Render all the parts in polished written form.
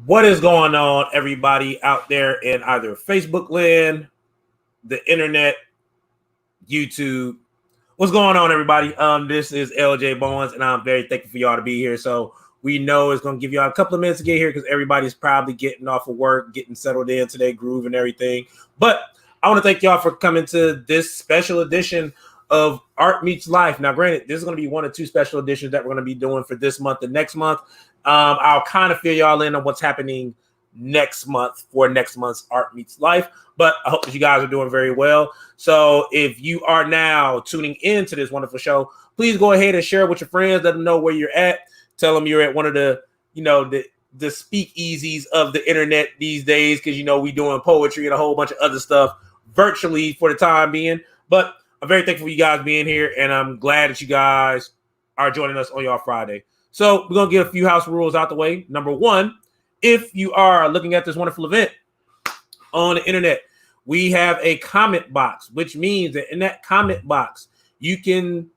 What is going on, everybody out there in either Facebook land, the internet, YouTube? What's going on, everybody? This is LJ Bowens, and I'm very thankful for y'all to be here. So we know it's going to give y'all a couple of minutes to get here because everybody's probably getting off of work, getting settled into their groove and everything. But I want to thank y'all for coming to this special edition of Art Meets Life. Now, granted, this is going to be one or two special editions that we're going to be doing for this month and next month. I'll kind of fill y'all in on what's happening next month for next month's Art Meets Life, but I hope that you guys are doing very well. So if you are now tuning into this wonderful show, please go ahead and share it with your friends. Let them know where you're at. Tell them you're at one of the, the speakeasies of the internet these days, because we doing poetry and a whole bunch of other stuff virtually for the time being. But I'm very thankful for you guys being here, and I'm glad that you guys are joining us on your Friday. So we're going to get a few house rules out the way. Number one, if you are looking at this wonderful event on the internet, we have a comment box, which means that in that comment box, you can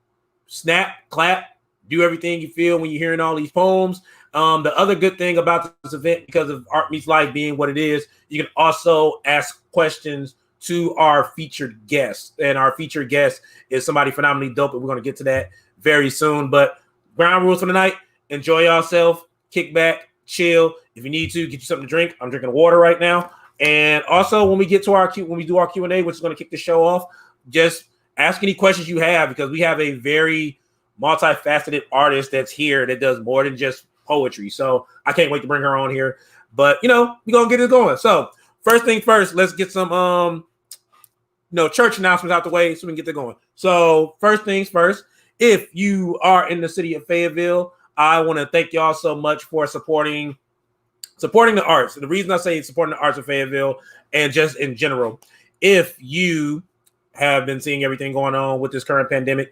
snap, clap, do everything you feel when you're hearing all these poems. The other good thing about this event, because of Art Meets Life being what it is, you can also ask questions to our featured guest. And our featured guest is somebody phenomenally dope, and we're going to get to that very soon. But ground rules for the night: enjoy yourself, kick back, chill. If you need to, get you something to drink. I'm drinking water right now. And also, when we get to when we do our Q&A, which is going to kick the show off, just ask any questions you have, because we have a very multifaceted artist that's here that does more than just poetry. So I can't wait to bring her on here. But we're gonna get it going. So first thing first, let's get some church announcements out the way so we can get it going. So first things first, if you are in the city of Fayetteville, I want to thank y'all so much for supporting the arts. And the reason I say supporting the arts of Fayetteville, and just in general, if you have been seeing everything going on with this current pandemic,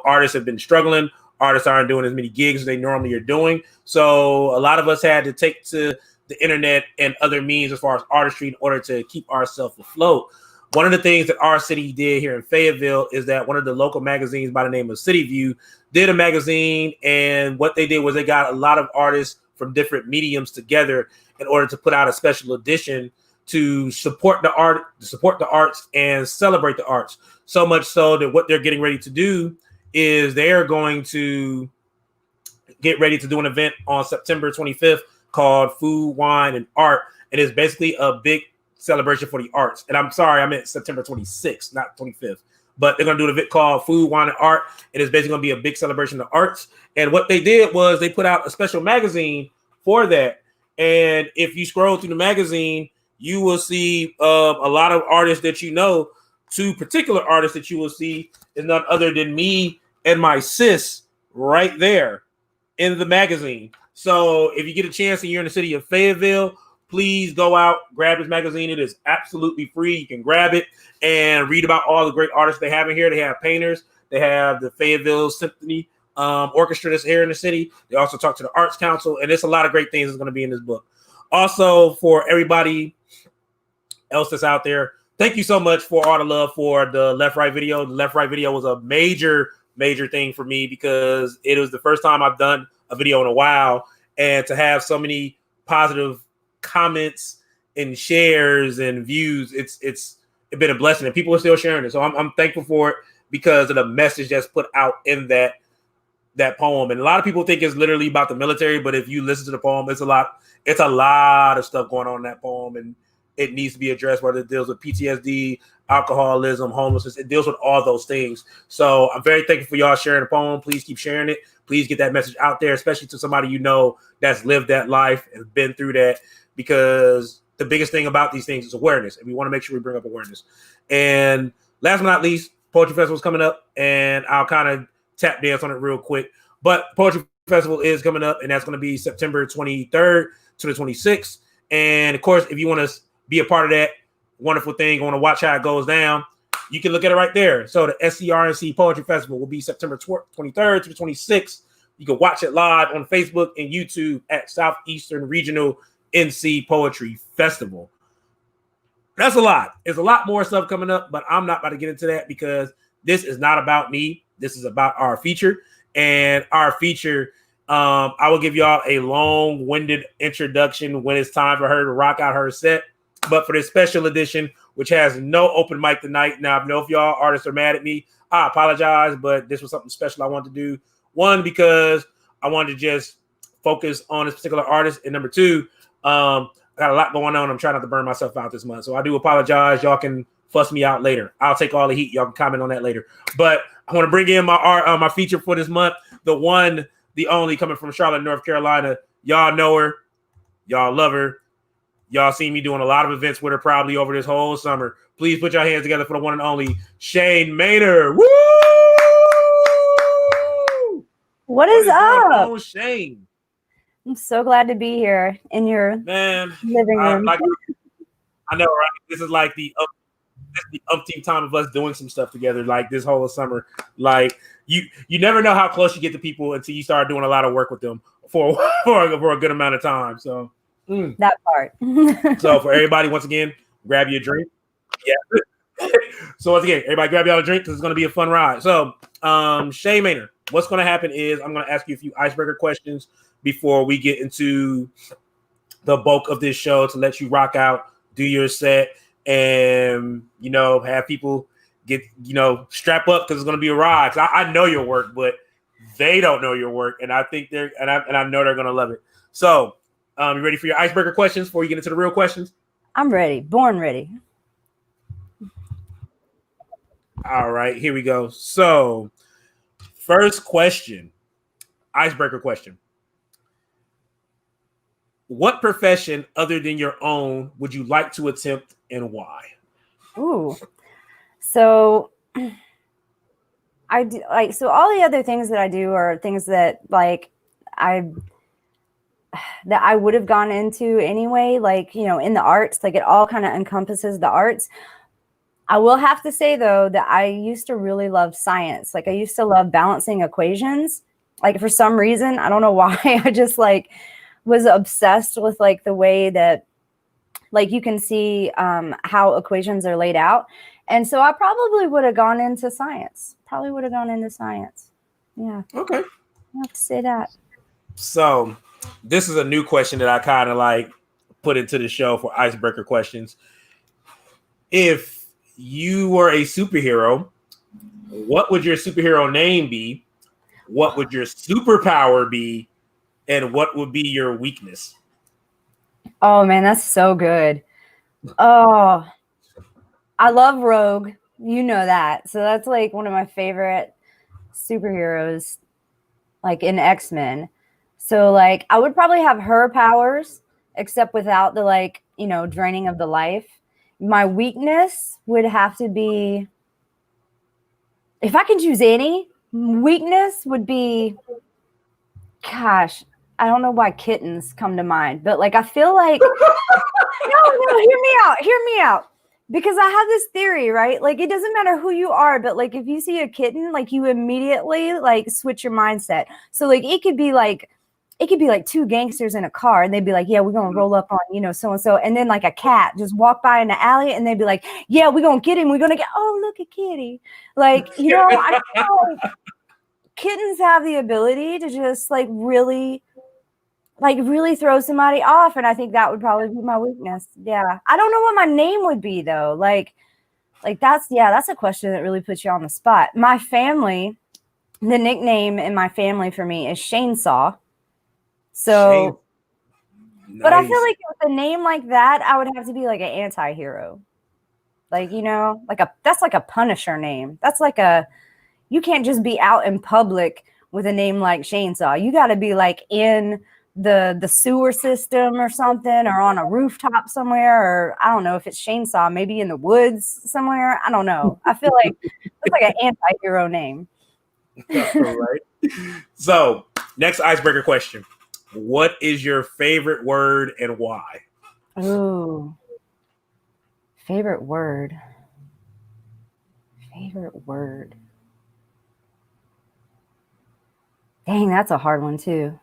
artists have been struggling. Artists aren't doing as many gigs as they normally are doing. So a lot of us had to take to the internet and other means as far as artistry in order to keep ourselves afloat. One of the things that our city did here in Fayetteville is that one of the local magazines by the name of City View did a magazine, and what they did was they got a lot of artists from different mediums together in order to put out a special edition to support the arts and celebrate the arts. So much so that what they're getting ready to do is they're going to get ready to do an event on September 25th called Food, Wine, and Art. And it's basically a big celebration for the arts. And I'm sorry, I meant September 26th, not 25th. But they're going to do an event called Food, Wine, and Art. And it's basically going to be a big celebration of arts. And what they did was they put out a special magazine for that. And if you scroll through the magazine, you will see a lot of artists that two particular artists that you will see is none other than me and my sis right there in the magazine. So if you get a chance and you're in the city of Fayetteville, please go out, grab this magazine. It is absolutely free. You can grab it and read about all the great artists they have in here. They have painters. They have the Fayetteville Symphony Orchestra that's here in the city. They also talk to the Arts Council, and there's a lot of great things that's going to be in this book. Also, for everybody else that's out there, thank you so much for all the love for the Left Right video. The Left Right video was a major thing for me because it was the first time I've done a video in a while, and to have so many positive comments and shares and views, it's been a blessing, and people are still sharing it. So I'm thankful for it because of the message that's put out in that poem. And a lot of people think it's literally about the military, but if you listen to the poem, it's a lot of stuff going on in that poem, and it needs to be addressed, whether it deals with PTSD, alcoholism, homelessness. It deals with all those things. So I'm very thankful for y'all sharing the poem. Please keep sharing it. Please get that message out there, especially to somebody that's lived that life and been through that, because the biggest thing about these things is awareness, and we want to make sure we bring up awareness. And last but not least, Poetry Festival is coming up, and I'll kind of tap dance on it real quick. But Poetry Festival is coming up, and that's going to be September 23rd to the 26th. And of course, if you want to be a part of that wonderful thing, want to watch how it goes down, you can look at it right there. So the SCRNC Poetry Festival will be September 23rd to the 26th. You can watch it live on Facebook and YouTube at Southeastern Regional NC Poetry Festival. That's a lot. There's a lot more stuff coming up, but I'm not about to get into that because this is not about me. This is about our feature. And our feature I will give y'all a long-winded introduction when it's time for her to rock out her set. But for this special edition, which has no open mic tonight, now I know if y'all artists are mad at me, I apologize, but this was something special I wanted to do. One, because I wanted to just focus on this particular artist, and number two, I got a lot going on. I'm trying not to burn myself out this month, so I do apologize. Y'all can fuss me out later. I'll take all the heat. Y'all can comment on that later. But I want to bring in my feature for this month, the one, the only, coming from Charlotte, North Carolina. Y'all know her. Y'all love her. Y'all seen me doing a lot of events with her probably over this whole summer. Please put your hands together for the one and only Shane Maynard. Woo! What is up? On, Shane? I'm so glad to be here in your living room. I know, right? This is like the umpteenth time of us doing some stuff together, like this whole summer. Like you never know how close you get to people until you start doing a lot of work with them for a good amount of time. So that part. So for everybody, once again, grab your drink. Yeah. So once again, everybody grab y'all a drink because it's going to be a fun ride. So Shane Maynard, what's going to happen is I'm going to ask you a few icebreaker questions before we get into the bulk of this show to let you rock out, do your set, and have people get strap up because it's going to be a ride. Cause I know your work, but they don't know your work, and I think I know they're going to love it. So you ready for your icebreaker questions before you get into the real questions? I'm ready. Born ready. All right, here we go. So first question, icebreaker question. What profession other than your own would you like to attempt and why? Ooh. So I do, so all the other things that I do are things that I would have gone into anyway, in the arts, it all kind of encompasses the arts. I will have to say though that I used to really love science. I used to love balancing equations. For some reason, I don't know why, I just was obsessed with the way that you can see how equations are laid out. And so I probably would have gone into science. Yeah. Okay. I have to say that. So this is a new question that I kind of put into the show for icebreaker questions. If you were a superhero, what would your superhero name be? What would your superpower be? And what would be your weakness? Oh man, that's so good. Oh, I love Rogue. You know that. So that's one of my favorite superheroes, in X-Men. So I would probably have her powers, except without the draining of the life. My weakness would have to be, if I could choose any, weakness would be, gosh, I don't know why kittens come to mind, but I feel like no, hear me out. Because I have this theory, right? It doesn't matter who you are, but if you see a kitten, you immediately switch your mindset. So it could be two gangsters in a car and they'd be like, yeah, we're going to roll up on, so-and-so. And then a cat just walk by in the alley and they'd be like, yeah, we're going to get him. We're going to get, oh, look at Kitty. I feel kittens have the ability to just really throw somebody off. And I think that would probably be my weakness. Yeah. I don't know what my name would be though. That's a question that really puts you on the spot. My family, the nickname in my family for me is Shanesaw. So, nice. But I feel with a name like that, I would have to be an anti-hero. That's a Punisher name. That's you can't just be out in public with a name like Shanesaw. You got to be in the sewer system or something, or on a rooftop somewhere, or I don't know if it's Shanesaw, maybe in the woods somewhere. I don't know. I feel it's an anti-hero name. All right. So next icebreaker question. What is your favorite word and why? Ooh. Favorite word. Dang, that's a hard one too.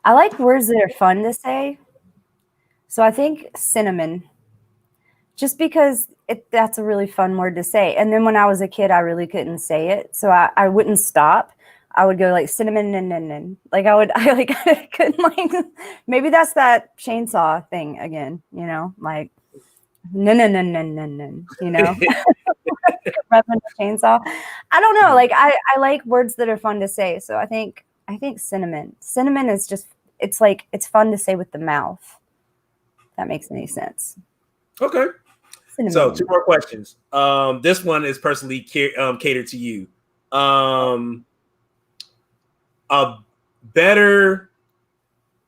I like words that are fun to say. So I think cinnamon, just because that's a really fun word to say. And then when I was a kid, I really couldn't say it. So I wouldn't stop I would go like cinnamon and like I like I couldn't like maybe that's that chainsaw thing again, you know, like no, you know, revving the chainsaw. I don't know, like I like words that are fun to say, so I think cinnamon. Cinnamon is just it's like it's fun to say with the mouth. If that makes any sense. Okay. Cinnamon. So 2 more questions. This one is personally catered to you. A better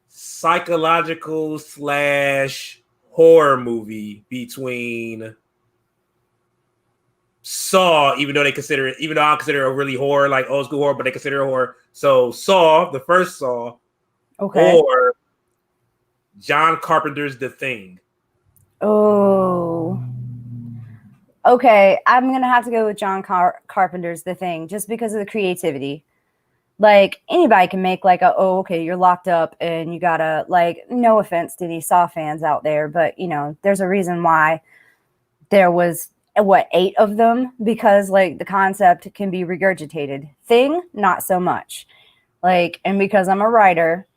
psychological / horror movie between Saw, even though I consider it a really horror, like old school horror, but they consider it horror. So Saw, the first Saw, okay, or John Carpenter's The Thing. Oh, okay. I'm gonna have to go with John Carpenter's The Thing, just because of the creativity. Like anybody can make like okay, you're locked up and you gotta like. No offense to any Saw fans out there, but you know, there's a reason why there was 8 of them, because like the concept can be regurgitated. Thing, not so much. Like, and because I'm a writer,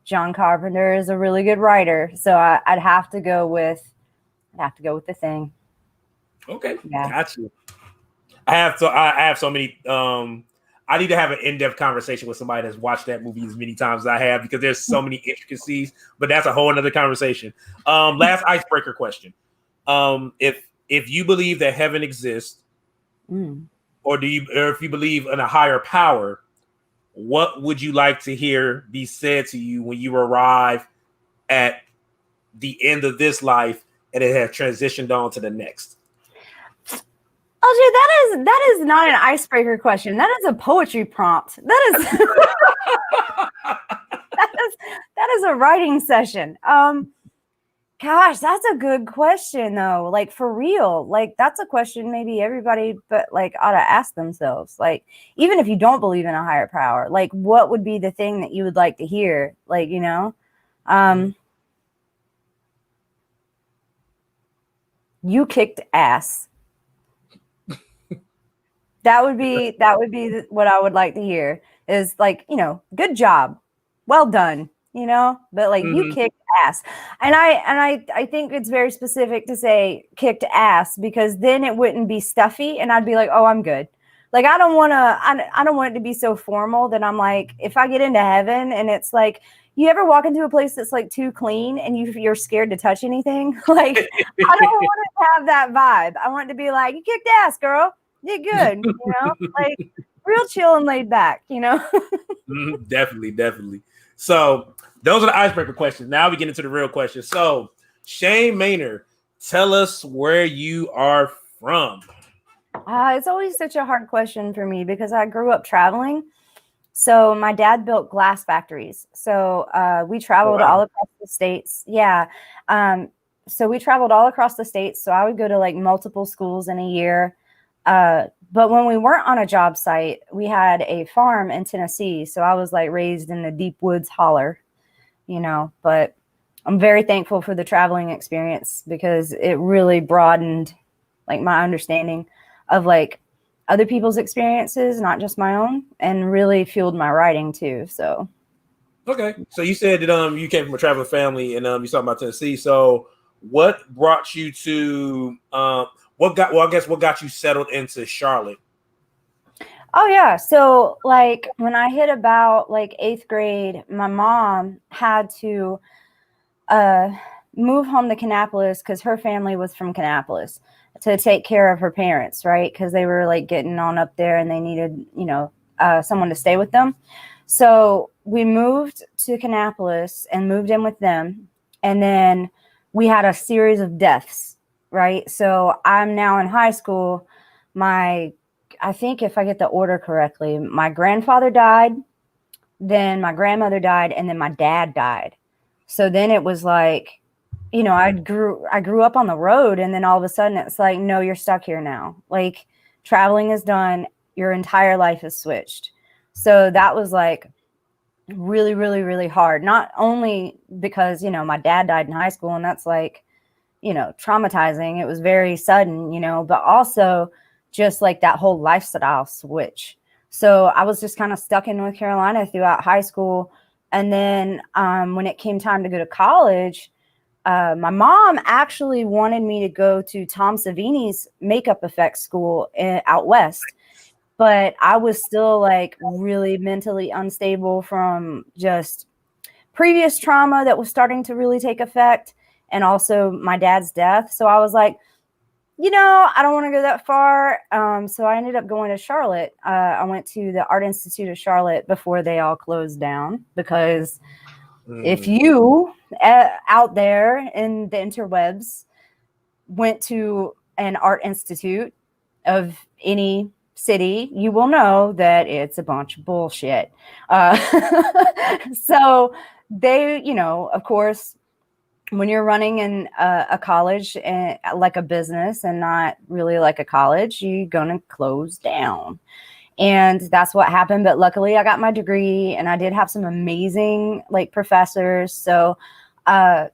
John Carpenter is a really good writer, so I'd have to go with The Thing. Okay, yeah. Got you. I have so many. I need to have an in-depth conversation with somebody that's watched that movie as many times as I have, because there's so many intricacies. But that's a whole another conversation. Last icebreaker question: if you believe that heaven exists, or if you believe in a higher power, what would you like to hear be said to you when you arrive at the end of this life and it has transitioned on to the next? LJ, that is not an icebreaker question. That is a poetry prompt. That is that is a writing session. Gosh, that's a good question though. Like for real. Like that's a question maybe everybody but like ought to ask themselves. Like even if you don't believe in a higher power, like what would be the thing that you would like to hear? Like, you know? You kicked ass. That would be what I would like to hear, is like, you know, good job, well done, you know, but like you kicked ass. And I think it's very specific to say kicked ass, because then it wouldn't be stuffy and I'd be like, oh, I'm good. Like I don't want it to be so formal that I'm like, if I get into heaven and it's like, you ever walk into a place that's like too clean and you're scared to touch anything? Like I don't want to have that vibe. I want it to be like, you kicked ass, girl. You're good, you know, like real chill and laid back, you know. Definitely. So those are the icebreaker questions. Now we get into the real questions. So Shane Maynard, tell us where you are from. It's always such a hard question for me because I grew up traveling. So my dad built glass factories. So we traveled all across the states. Yeah. So we traveled all across the states. So I would go to like multiple schools in a year. But when we weren't on a job site, we had a farm in Tennessee. So I was like raised in the deep woods holler, you know, but I'm very thankful for the traveling experience because it really broadened like my understanding of like other people's experiences, not just my own, and really fueled my writing too. So. Okay. So you said that you came from a traveling family and you talking about Tennessee. So what brought you to what got you settled into Charlotte? Oh yeah. So like when I hit about like 8th grade, my mom had to move home to Kannapolis because her family was from Kannapolis to take care of her parents, right? Because they were like getting on up there and they needed, you know, someone to stay with them. So we moved to Kannapolis and moved in with them. And then we had a series of deaths, right? So I'm now in high school. I think if I get the order correctly, my grandfather died, then my grandmother died, and then my dad died. So then it was like, you know, I grew up on the road, and then all of a sudden it's like, no, you're stuck here now. Like traveling is done. Your entire life is switched. So that was like really, really, really hard. Not only because, you know, my dad died in high school and that's like, you know, traumatizing. It was very sudden, you know, but also just like that whole lifestyle switch. So I was just kind of stuck in North Carolina throughout high school. And then when it came time to go to college, my mom actually wanted me to go to Tom Savini's makeup effects school out west. But I was still like really mentally unstable from just previous trauma that was starting to really take effect, and also my dad's death. So I was like, I don't want to go that far. So I ended up going to Charlotte. I went to the Art Institute of Charlotte before they all closed down, because if you out there in the interwebs went to an art institute of any city, you will know that it's a bunch of bullshit. So they, of course, when you're running in a college and like a business and not really like a college, you're going to close down. And that's what happened. But luckily I got my degree and I did have some amazing like professors. So I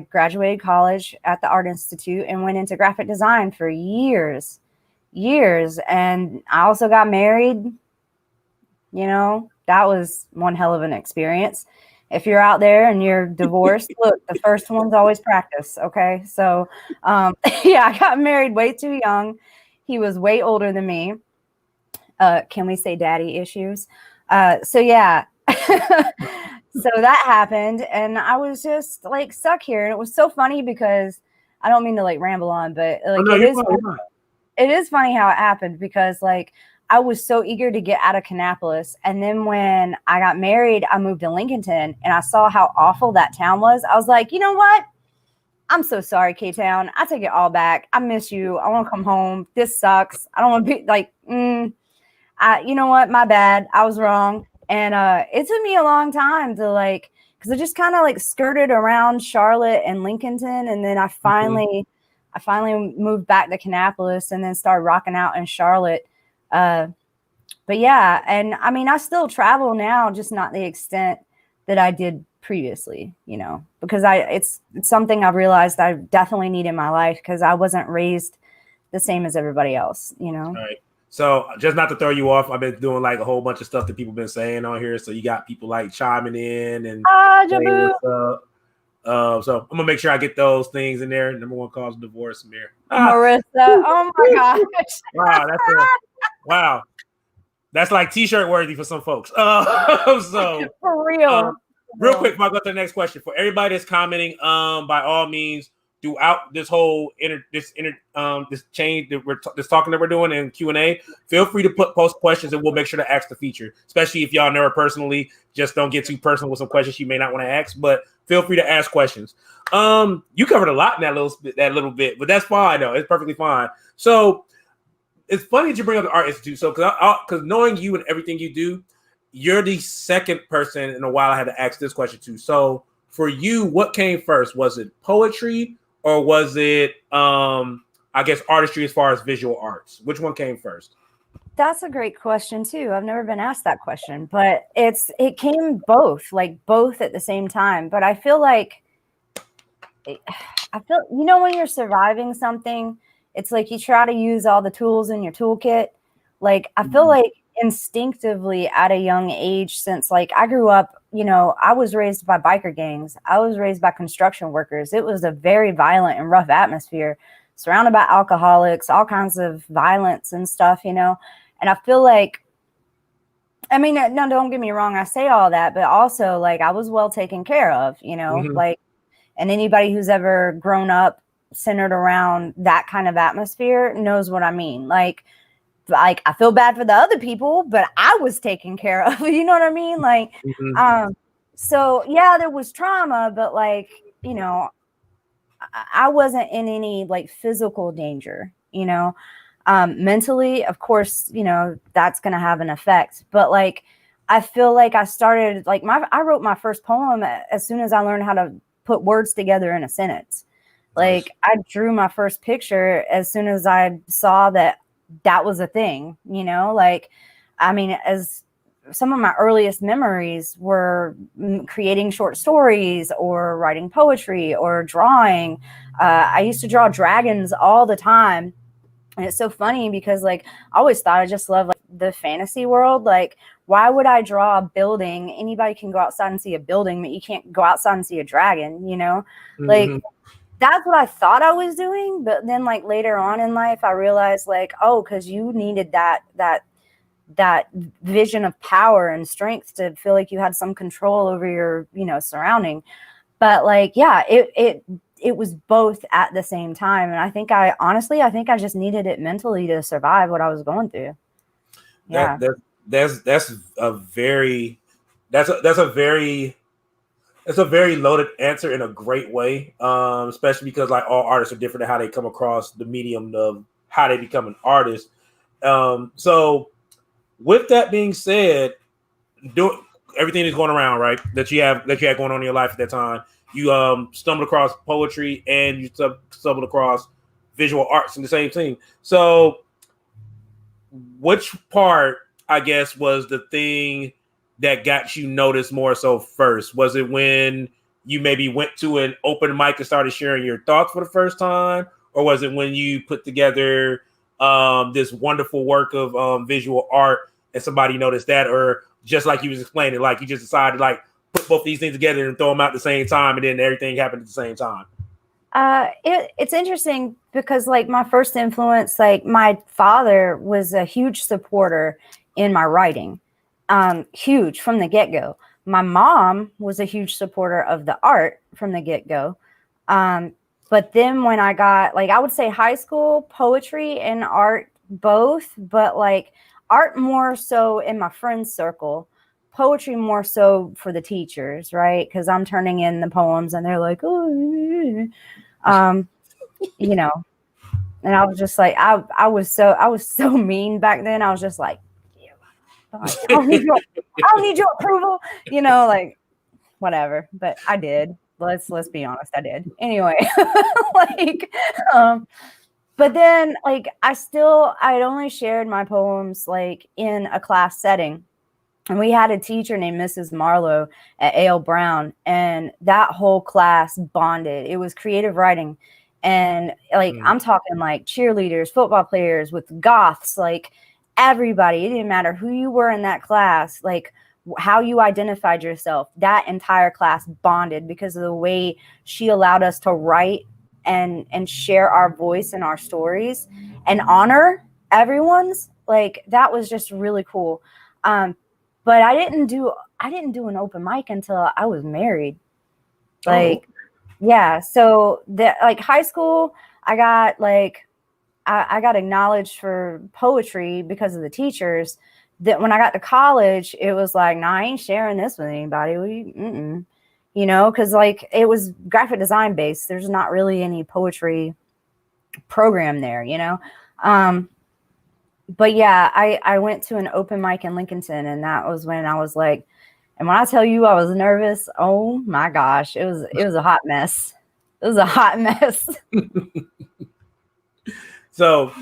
graduated college at the Art Institute and went into graphic design for years. And I also got married. That was one hell of an experience. If you're out there and you're divorced, look, the first one's always practice. Okay. So, I got married way too young. He was way older than me. Can we say daddy issues? So that happened. And I was just like stuck here. And it was so funny because I don't mean to like ramble on, but like it is funny how it happened, because like I was so eager to get out of Kannapolis. And then when I got married, I moved to Lincolnton and I saw how awful that town was. I was like, you know what? I'm so sorry, K-Town. I take it all back. I miss you. I want to come home. This sucks. I don't want to be like, you know what? My bad. I was wrong. And it took me a long time to like, because I just kind of like skirted around Charlotte and Lincolnton. And then I finally moved back to Kannapolis and then started rocking out in Charlotte. But yeah, and I mean, I still travel now, just not the extent that I did previously, because it's something I've realized I definitely need in my life, because I wasn't raised the same as everybody else, All right. So just not to throw you off, I've been doing like a whole bunch of stuff that people been saying on here. So you got people like chiming in and Jabu. So I'm gonna make sure I get those things in there. Number one cause of divorce, Amir. Marissa. Oh my gosh. Wow, that's like t-shirt worthy for some folks. So for real. Real quick, before I go to the next question, for everybody that's commenting, by all means, throughout this whole this change this talking that we're doing in Q&A, feel free to post questions and we'll make sure to ask the feature. Especially if y'all know her personally, just don't get too personal with some questions you may not want to ask, but feel free to ask questions. You covered a lot in that little bit, but that's fine though. It's perfectly fine. So it's funny that you bring up the Art Institute. So because knowing you and everything you do, you're the second person in a while I had to ask this question to. So for you, what came first? Was it poetry or was it, I guess, artistry as far as visual arts? Which one came first? That's a great question too. I've never been asked that question, but it came both at the same time. But I feel like, when you're surviving something, it's like you try to use all the tools in your toolkit. Like I feel like instinctively at a young age, since like I grew up, I was raised by biker gangs. I was raised by construction workers. It was a very violent and rough atmosphere, surrounded by alcoholics, all kinds of violence and stuff, And I feel like, I mean, no, don't get me wrong. I say all that, but also like I was well taken care of, like, and anybody who's ever grown up centered around that kind of atmosphere knows what I mean. Like I feel bad for the other people, but I was taken care of, you know what I mean? Like, so yeah, there was trauma, but like, I wasn't in any like physical danger, mentally, of course, that's going to have an effect, but like, I feel like I started like I wrote my first poem as soon as I learned how to put words together in a sentence. Like I drew my first picture as soon as I saw that was a thing, like, I mean, as some of my earliest memories were creating short stories or writing poetry or drawing. I used to draw dragons all the time. And it's so funny because like I always thought I just loved like the fantasy world. Like, why would I draw a building? Anybody can go outside and see a building, but you can't go outside and see a dragon, you know? Like, that's what I thought I was doing. But then, like, later on in life, I realized, like, oh, because you needed that vision of power and strength to feel like you had some control over your, you know, surrounding. But like, yeah, it was both at the same time. And I think I just needed it mentally to survive what I was going through. Yeah. That's a very loaded answer in a great way. Especially because like all artists are different in how they come across the medium of how they become an artist. So with that being said, everything is going around, right? That you had going on in your life at that time. You stumbled across poetry and you stumbled across visual arts in the same thing. So which part, I guess, was the thing that got you noticed more so first? Was it when you maybe went to an open mic and started sharing your thoughts for the first time? Or was it when you put together this wonderful work of visual art and somebody noticed that? Or just like you was explaining, like you just decided like put both these things together and throw them out at the same time and then everything happened at the same time? It's interesting because like my first influence, like my father was a huge supporter in my writing, huge from the get-go. My mom was a huge supporter of the art from the get-go. But then when I got, like, I would say high school, poetry and art both, but like art more so in my friends circle, poetry more so for the teachers, right? Because I'm turning in the poems and they're like, oh, you know, and I was just like, I was so mean back then. I was just like, I don't need your approval, you know, like whatever. But I did. Let's be honest, I did. Anyway, like, but then like I'd only shared my poems like in a class setting. And we had a teacher named Mrs. Marlowe at A.L. Brown, and that whole class bonded. It was creative writing. And like, I'm talking like cheerleaders, football players with goths, like everybody. It didn't matter who you were in that class, like how you identified yourself. That entire class bonded because of the way she allowed us to write and share our voice and our stories and honor everyone's. Like, that was just really cool. But I didn't do an open mic until I was married. Like, yeah. So that, like, high school, I got like, I got acknowledged for poetry because of the teachers. That when I got to college, it was like, nah, I ain't sharing this with anybody. You know, because like it was graphic design based. There's not really any poetry program there, you know. But yeah, I went to an open mic in Lincolnton, and that was when I was like, and when I tell you I was nervous, oh my gosh, it was a hot mess. It was a hot mess. So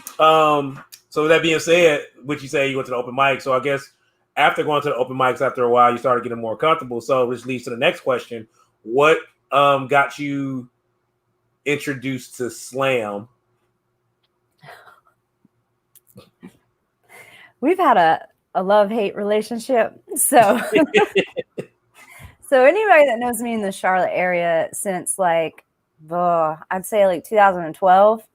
with that being said, which you say you went to the open mic, so I guess after going to the open mics, after a while, you started getting more comfortable. So which leads to the next question: what got you introduced to slam? We've had a love-hate relationship. So so anybody that knows me in the Charlotte area since like I'd say like 2012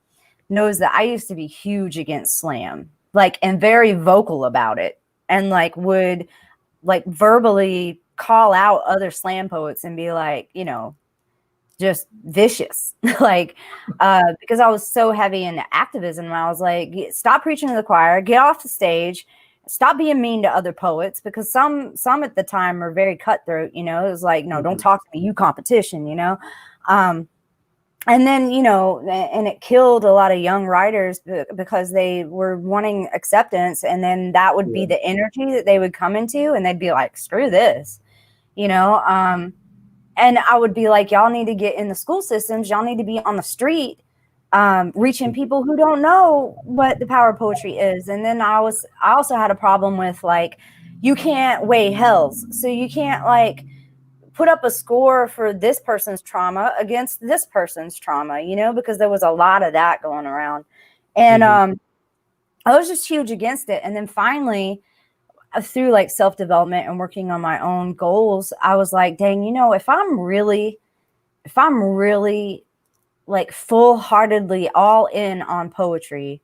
knows that I used to be huge against slam, like, and very vocal about it, and like would like verbally call out other slam poets and be like, you know, just vicious, like, because I was so heavy into activism. And I was like, stop preaching to the choir, get off the stage, stop being mean to other poets, because some at the time were very cutthroat, you know. It was like, no, don't talk to me, you competition, you know. And then, you know, and it killed a lot of young writers because they were wanting acceptance. And then that would be the energy that they would come into, and they'd be like, screw this, you know. And I would be like, y'all need to get in the school systems. Y'all need to be on the street, reaching people who don't know what the power of poetry is. And then I also had a problem with like, you can't weigh hells. So you can't like put up a score for this person's trauma against this person's trauma, you know, because there was a lot of that going around. And I was just huge against it. And then finally, through like self-development and working on my own goals, I was like, dang, if I'm really like full-heartedly all in on poetry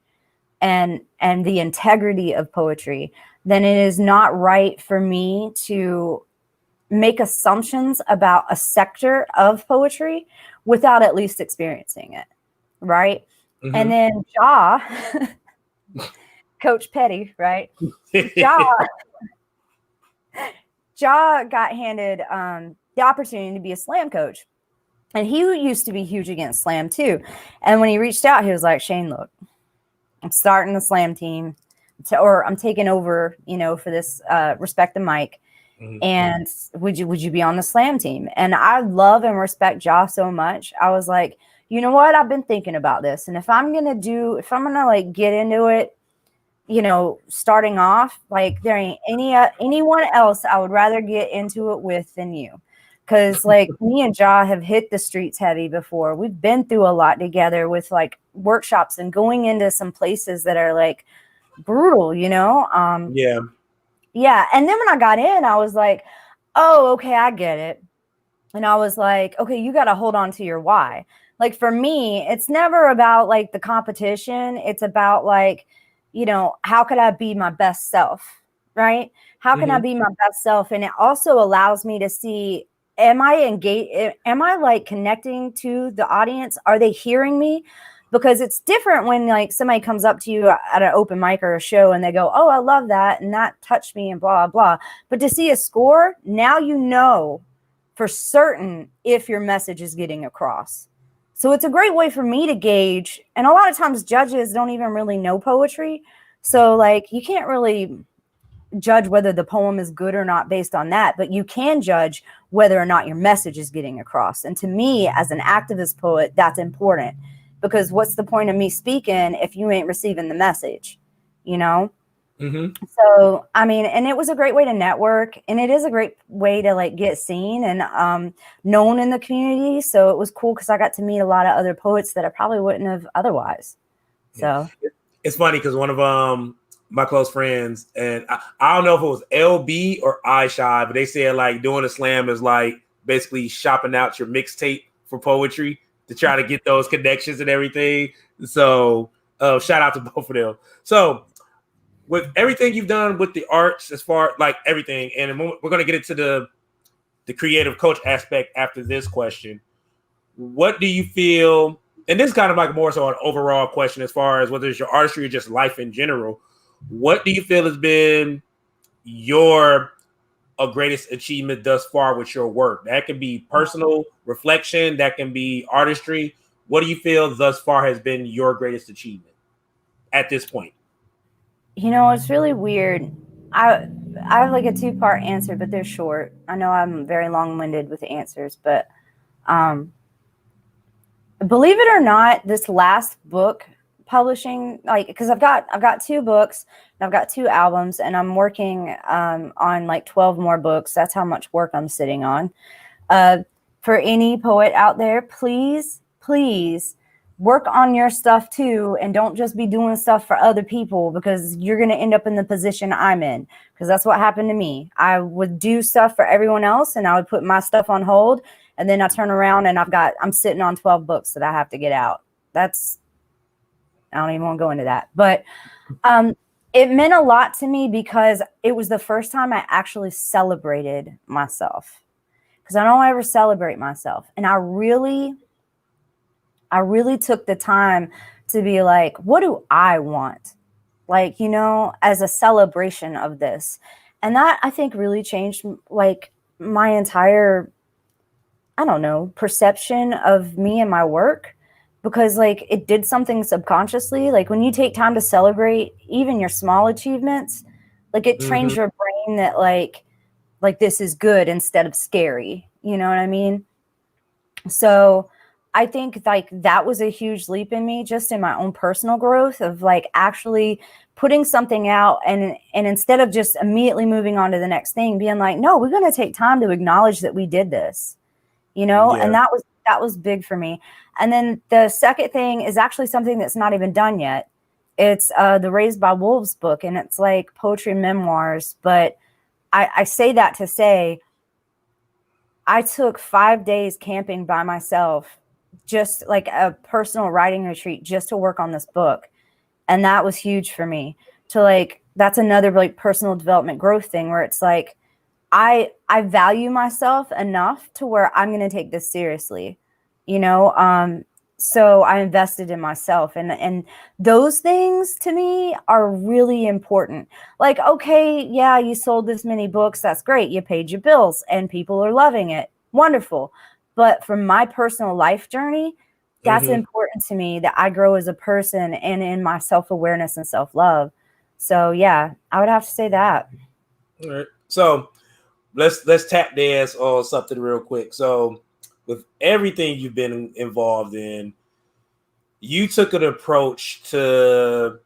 and the integrity of poetry, then it is not right for me to make assumptions about a sector of poetry without at least experiencing it. Right. Mm-hmm. And then Coach Petty, right? Ja got handed the opportunity to be a slam coach. And he used to be huge against slam too. And when he reached out, he was like, Shane, look, I'm starting the slam team, or I'm taking over, for this Respect the Mic. Mm-hmm. And would you be on the slam team? And I love and respect Ja so much. I was like, you know what? I've been thinking about this. And if I'm going to like get into it, starting off, like there ain't anyone else I would rather get into it with than you. Cause like me and Ja have hit the streets heavy before. We've been through a lot together with like workshops and going into some places that are like brutal, Yeah. And then when I got in, I was like, oh, okay, I get it. And I was like, okay, you got to hold on to your why. Like for me, it's never about like the competition. It's about like, how could I be my best self? Right? How can I be my best self? And it also allows me to see, am I engaged? Am I like connecting to the audience? Are they hearing me? Because it's different when like somebody comes up to you at an open mic or a show and they go, oh, I love that. And that touched me and blah, blah. But to see a score, now you know for certain if your message is getting across. So it's a great way for me to gauge. And a lot of times judges don't even really know poetry. So like you can't really judge whether the poem is good or not based on that, but you can judge whether or not your message is getting across. And to me, as an activist poet, that's important, because what's the point of me speaking if you ain't receiving the message, So, I mean, and it was a great way to network, and it is a great way to like get seen and known in the community. So it was cool because I got to meet a lot of other poets that I probably wouldn't have otherwise. So it's funny because one of my close friends, and I don't know if it was LB or iShy, but they said like doing a slam is like basically shopping out your mixtape for poetry to try to get those connections and everything. So shout out to both of them. So with everything you've done with the arts, as far like everything, and we're going to get into the creative coach aspect after this question. What do you feel? And this is kind of like more so an overall question as far as whether it's your artistry or just life in general. What do you feel has been your greatest achievement thus far with your work? That can be personal reflection, that can be artistry. What do you feel thus far has been your greatest achievement at this point? It's really weird. I have like a 2-part answer, but they're short. I know I'm very long-winded with the answers, but believe it or not, this last book publishing, like, because I've got 2 books and I've got 2 albums, and I'm working on like 12 more books. That's how much work I'm sitting on. For any poet out there, please work on your stuff too, and don't just be doing stuff for other people, because you're going to end up in the position I'm in, because that's what happened to me. I would do stuff for everyone else and I would put my stuff on hold, and then I turn around and I'm sitting on 12 books that I have to get out. I don't even want to go into that, but it meant a lot to me because it was the first time I actually celebrated myself, because I don't ever celebrate myself. And I really took the time to be like, what do I want? Like, as a celebration of this. And that, I think, really changed like my entire, I don't know, perception of me and my work, because like it did something subconsciously. Like when you take time to celebrate even your small achievements, like it trains your brain that like this is good instead of scary. You know what I mean? So I think like that was a huge leap in me, just in my own personal growth, of like actually putting something out and instead of just immediately moving on to the next thing, being like, no, we're going to take time to acknowledge that we did this, Yeah. And that was big for me. And then the second thing is actually something that's not even done yet. It's the Raised by Wolves book, and it's like poetry memoirs. But I say that to say I took 5 days camping by myself, just like a personal writing retreat, just to work on this book. And that was huge for me. To like, that's another like personal development growth thing where it's like, I value myself enough to where I'm going to take this seriously, you know? So I invested in myself, and those things to me are really important. Like, okay, yeah, you sold this many books. That's great. You paid your bills and people are loving it. Wonderful. But from my personal life journey, that's important to me, that I grow as a person and in my self-awareness and self-love. So yeah, I would have to say that. All right. So let's tap dance on something real quick. So with everything you've been involved in, you took an approach to.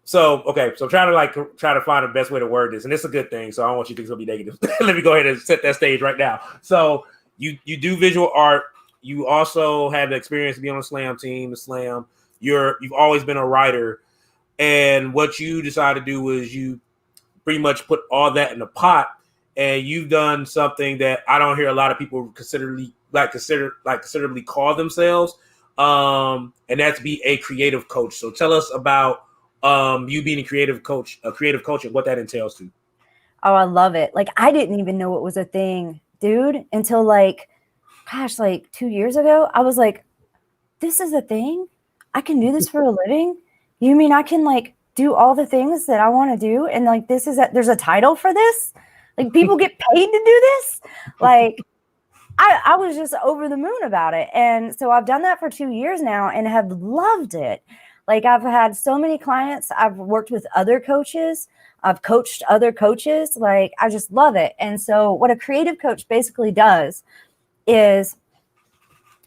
So okay, so try to find the best way to word this, and it's a good thing. So I don't want you to think it's gonna be negative. Let me go ahead and set that stage right now. So you do visual art. You also had the experience to be on the slam team, the slam. You've always been a writer, and what you decided to do was you pretty much put all that in a pot, and you've done something that I don't hear a lot of people considerably call themselves, and that's be a creative coach. So tell us about you being a creative coach, and what that entails too. Oh, I love it. Like, I didn't even know it was a thing, dude, until like 2 years ago. I was like, this is a thing? I can do this for a living? You mean I can like do all the things that I want to do? And like, there's a title for this? Like, people get paid to do this? Like, I was just over the moon about it. And so I've done that for 2 years now and have loved it. Like, I've had so many clients. I've worked with other coaches. I've coached other coaches. Like, I just love it. And so what a creative coach basically does is,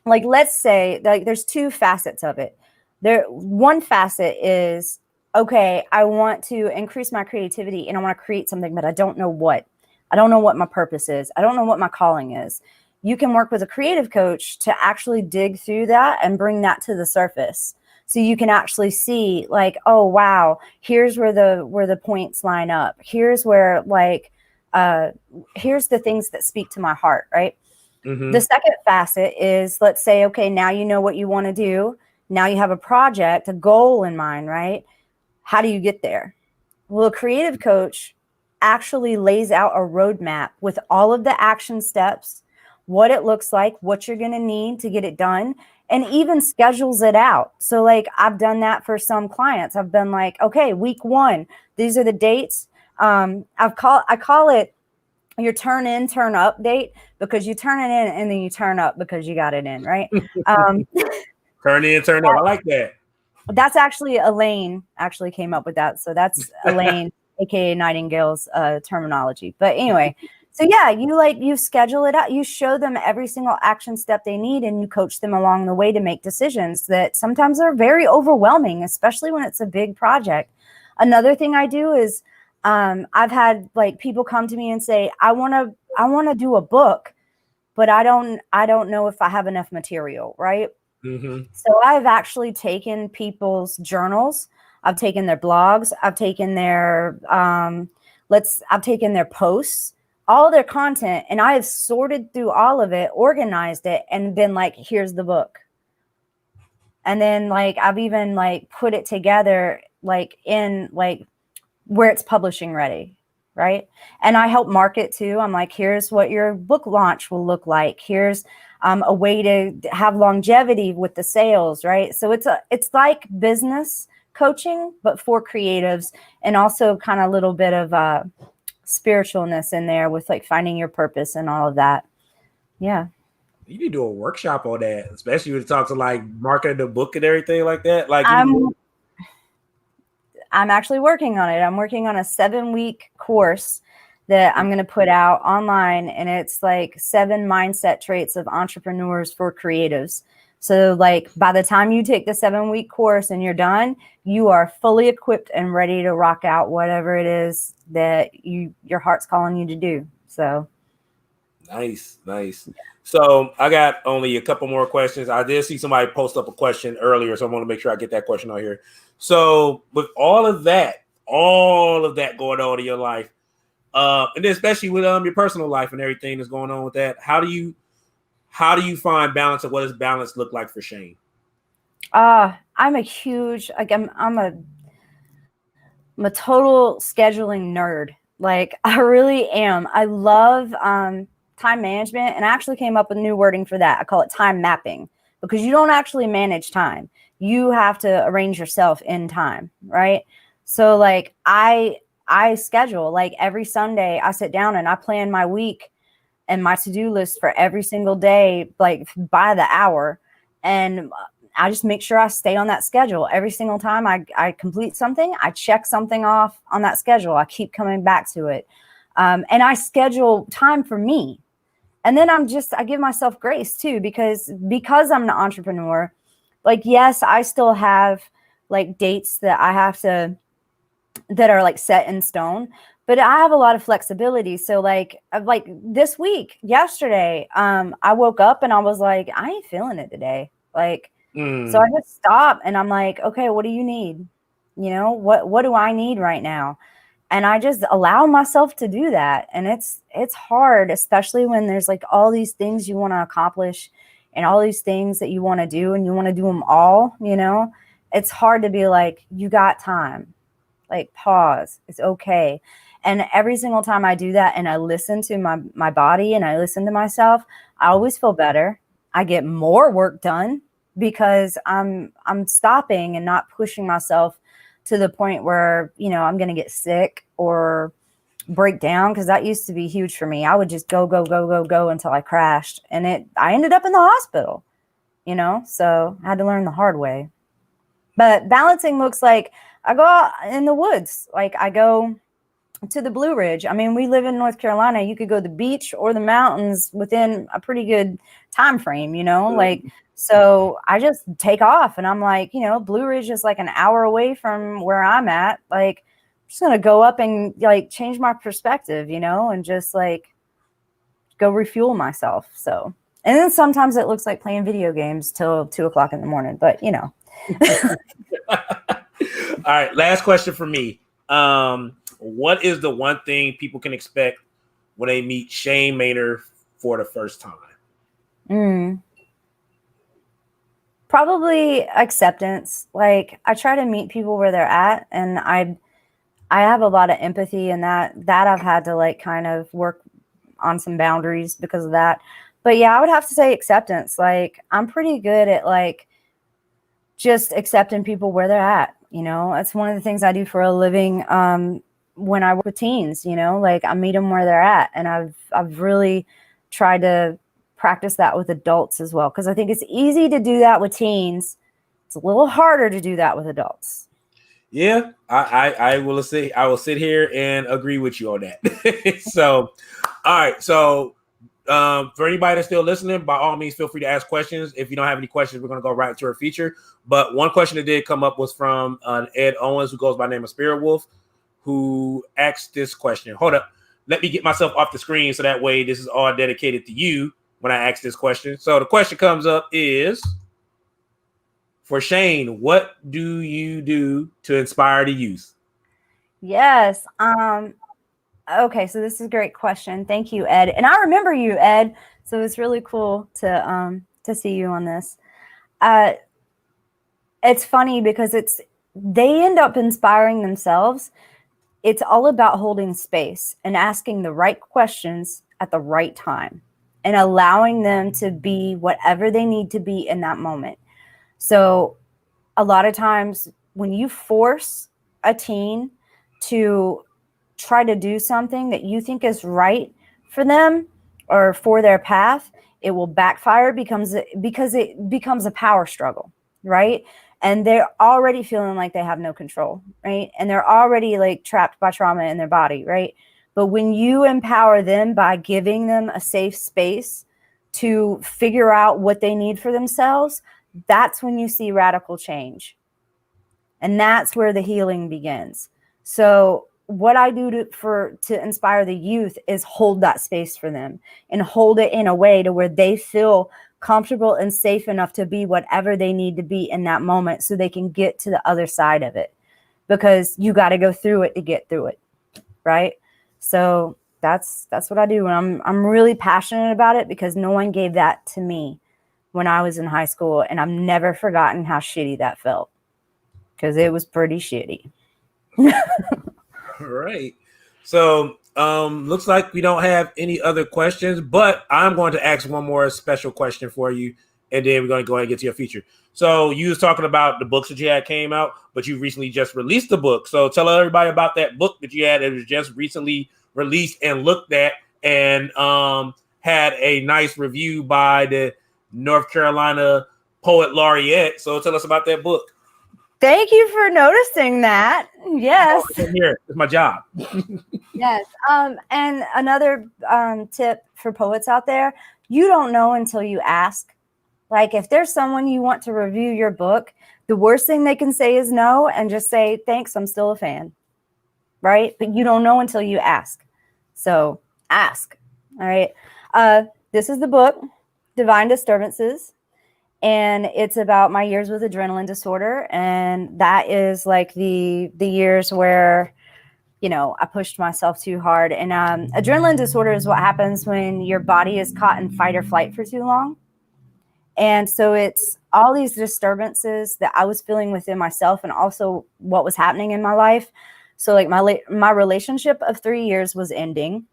like, let's say, like, there's two facets of it. One facet is, okay, I want to increase my creativity and I want to create something, but I don't know what. I don't know what my purpose is. I don't know what my calling is. You can work with a creative coach to actually dig through that and bring that to the surface. So you can actually see, like, oh, wow, here's where the points line up. Here's where, like, here's the things that speak to my heart, right? The second facet is, let's say, okay, now you know what you want to do. Now you have a project, a goal in mind, right? How do you get there? Well, a creative coach actually lays out a roadmap with all of the action steps, what it looks like, what you're going to need to get it done, and even schedules it out. So like, I've done that for some clients. I've been like, okay, week 1, these are the dates. I call it your turn in, turn up date, because you turn it in and then you turn up because you got it in, right? Turn in, turn up. I like that. That's actually Elaine actually came up with that. So that's Elaine, aka Nightingale's terminology. But anyway, so yeah, you schedule it out. You show them every single action step they need, and you coach them along the way to make decisions that sometimes are very overwhelming, especially when it's a big project. Another thing I do is, I've had like people come to me and say, I want to do a book, but I don't know if I have enough material, right? So I've actually taken people's journals, I've taken their blogs, I've taken their I've taken their posts, all their content, and I have sorted through all of it, organized it, and been like, here's the book. And then like, I've even like put it together like in like where it's publishing ready, right? And I help market too. I'm like, here's what your book launch will look like. Here's a way to have longevity with the sales, right? So it's like business coaching, but for creatives, and also kind of a little bit of spiritualness in there with like finding your purpose and all of that. Yeah. You need to do a workshop on that, especially when it talks to like marketing the book and everything like that. Like, I'm actually working on it. I'm working on a 7-week course that I'm going to put out online, and it's like 7 mindset traits of entrepreneurs for creatives. So like, by the time you take the 7-week course and you're done, you are fully equipped and ready to rock out whatever it is that your heart's calling you to do. So Nice, nice. So I got only a couple more questions. I did see somebody post up a question earlier, so I want to make sure I get that question on here. So with all of that going on in your life, and then especially with your personal life and everything that's going on with that, how do you find balance, and what does balance look like for Shane? I'm a huge I'm a total scheduling nerd. Like I really am. I love time management, and I actually came up with new wording for that. I call it time mapping, because you don't actually manage time. You have to arrange yourself in time, right? So like I schedule, like every Sunday I sit down and I plan my week and my to-do list for every single day, like by the hour. And I just make sure I stay on that schedule. Every single time I complete something, I check something off on that schedule. I keep coming back to it. And I schedule time for me. And then I give myself grace too, because I'm an entrepreneur. Like, yes, I still have like dates that that are like set in stone, but I have a lot of flexibility. So like this week, yesterday, I woke up and I was like, I ain't feeling it today. Like, so I just stop and I'm like, okay, what do you need? You know, what do I need right now? And I just allow myself to do that. And it's hard, especially when there's like all these things you want to accomplish and all these things that you want to do and you want to do them all, you know. It's hard to be like, you got time. Like, pause. It's okay. And every single time I do that and I listen to my body and I listen to myself, I always feel better. I get more work done because I'm stopping and not pushing myself to the point where, you know, I'm going to get sick or break down, because that used to be huge for me. I would just go until I crashed, and I ended up in the hospital, you know, so I had to learn the hard way. But balancing looks like I go out in the woods. Like I go to the Blue Ridge. I mean, we live in North Carolina. You could go to the beach or the mountains within a pretty good time frame, you know, like, so I just take off and I'm like, you know, Blue Ridge is like an hour away from where I'm at. Like, I'm just going to go up and like change my perspective, you know, and just like go refuel myself. So, and then sometimes it looks like playing video games till 2:00 in the morning, but you know. All right, last question for me. What is the one thing people can expect when they meet Shane Maynard for the first time? Probably acceptance. Like I try to meet people where they're at, and I have a lot of empathy, and that I've had to like kind of work on some boundaries because of that. But yeah, I would have to say acceptance. Like I'm pretty good at like just accepting people where they're at. You know, it's one of the things I do for a living. When I work with teens, you know, like I meet them where they're at, and I've really tried to practice that with adults as well, because I think it's easy to do that with teens. It's a little harder to do that with adults. Yeah, I will say I will sit here and agree with you on that. So, all right. So, for anybody that's still listening, by all means, feel free to ask questions. If you don't have any questions, we're going to go right into our feature. But one question that did come up was from Ed Owens, who goes by the name of Spirit Wolf, who asked this question. Hold up. Let me get myself off the screen so that way this is all dedicated to you when I ask this question. So the question comes up is, for Shane, what do you do to inspire the youth? Yes. Okay, so this is a great question. Thank you, Ed. And I remember you, Ed. So it's really cool to see you on this. It's funny because they end up inspiring themselves. It's all about holding space and asking the right questions at the right time and allowing them to be whatever they need to be in that moment. So a lot of times when you force a teen to try to do something that you think is right for them or for their path, it will backfire because it becomes a power struggle, right? And they're already feeling like they have no control, right? And they're already like trapped by trauma in their body, right? But when you empower them by giving them a safe space to figure out what they need for themselves, that's when you see radical change. And that's where the healing begins. So what I do to inspire the youth is hold that space for them and hold it in a way to where they feel comfortable and safe enough to be whatever they need to be in that moment so they can get to the other side of it, because you got to go through it to get through it. Right. So that's what I do. And I'm really passionate about it because no one gave that to me when I was in high school. And I've never forgotten how shitty that felt, because it was pretty shitty. All right. So looks like we don't have any other questions, but I'm going to ask one more special question for you, and then we're going to go ahead and get to your feature. So you was talking about the books that you had came out, but you recently just released the book. So tell everybody about that book that you had that was just recently released and looked at, and had a nice review by the North Carolina Poet Laureate. So tell us about that book. Thank you for noticing that. Yes. Oh, here, it's my job. Yes. And another tip for poets out there, you don't know until you ask. Like, if there's someone you want to review your book, the worst thing they can say is no, and just say, thanks, I'm still a fan. Right? But you don't know until you ask. So ask. All right. This is the book, Divine Disturbances. And it's about my years with adrenaline disorder. And that is like the years where, you know, I pushed myself too hard. And adrenaline disorder is what happens when your body is caught in fight or flight for too long. And so it's all these disturbances that I was feeling within myself and also what was happening in my life. So like my relationship of 3 years was ending.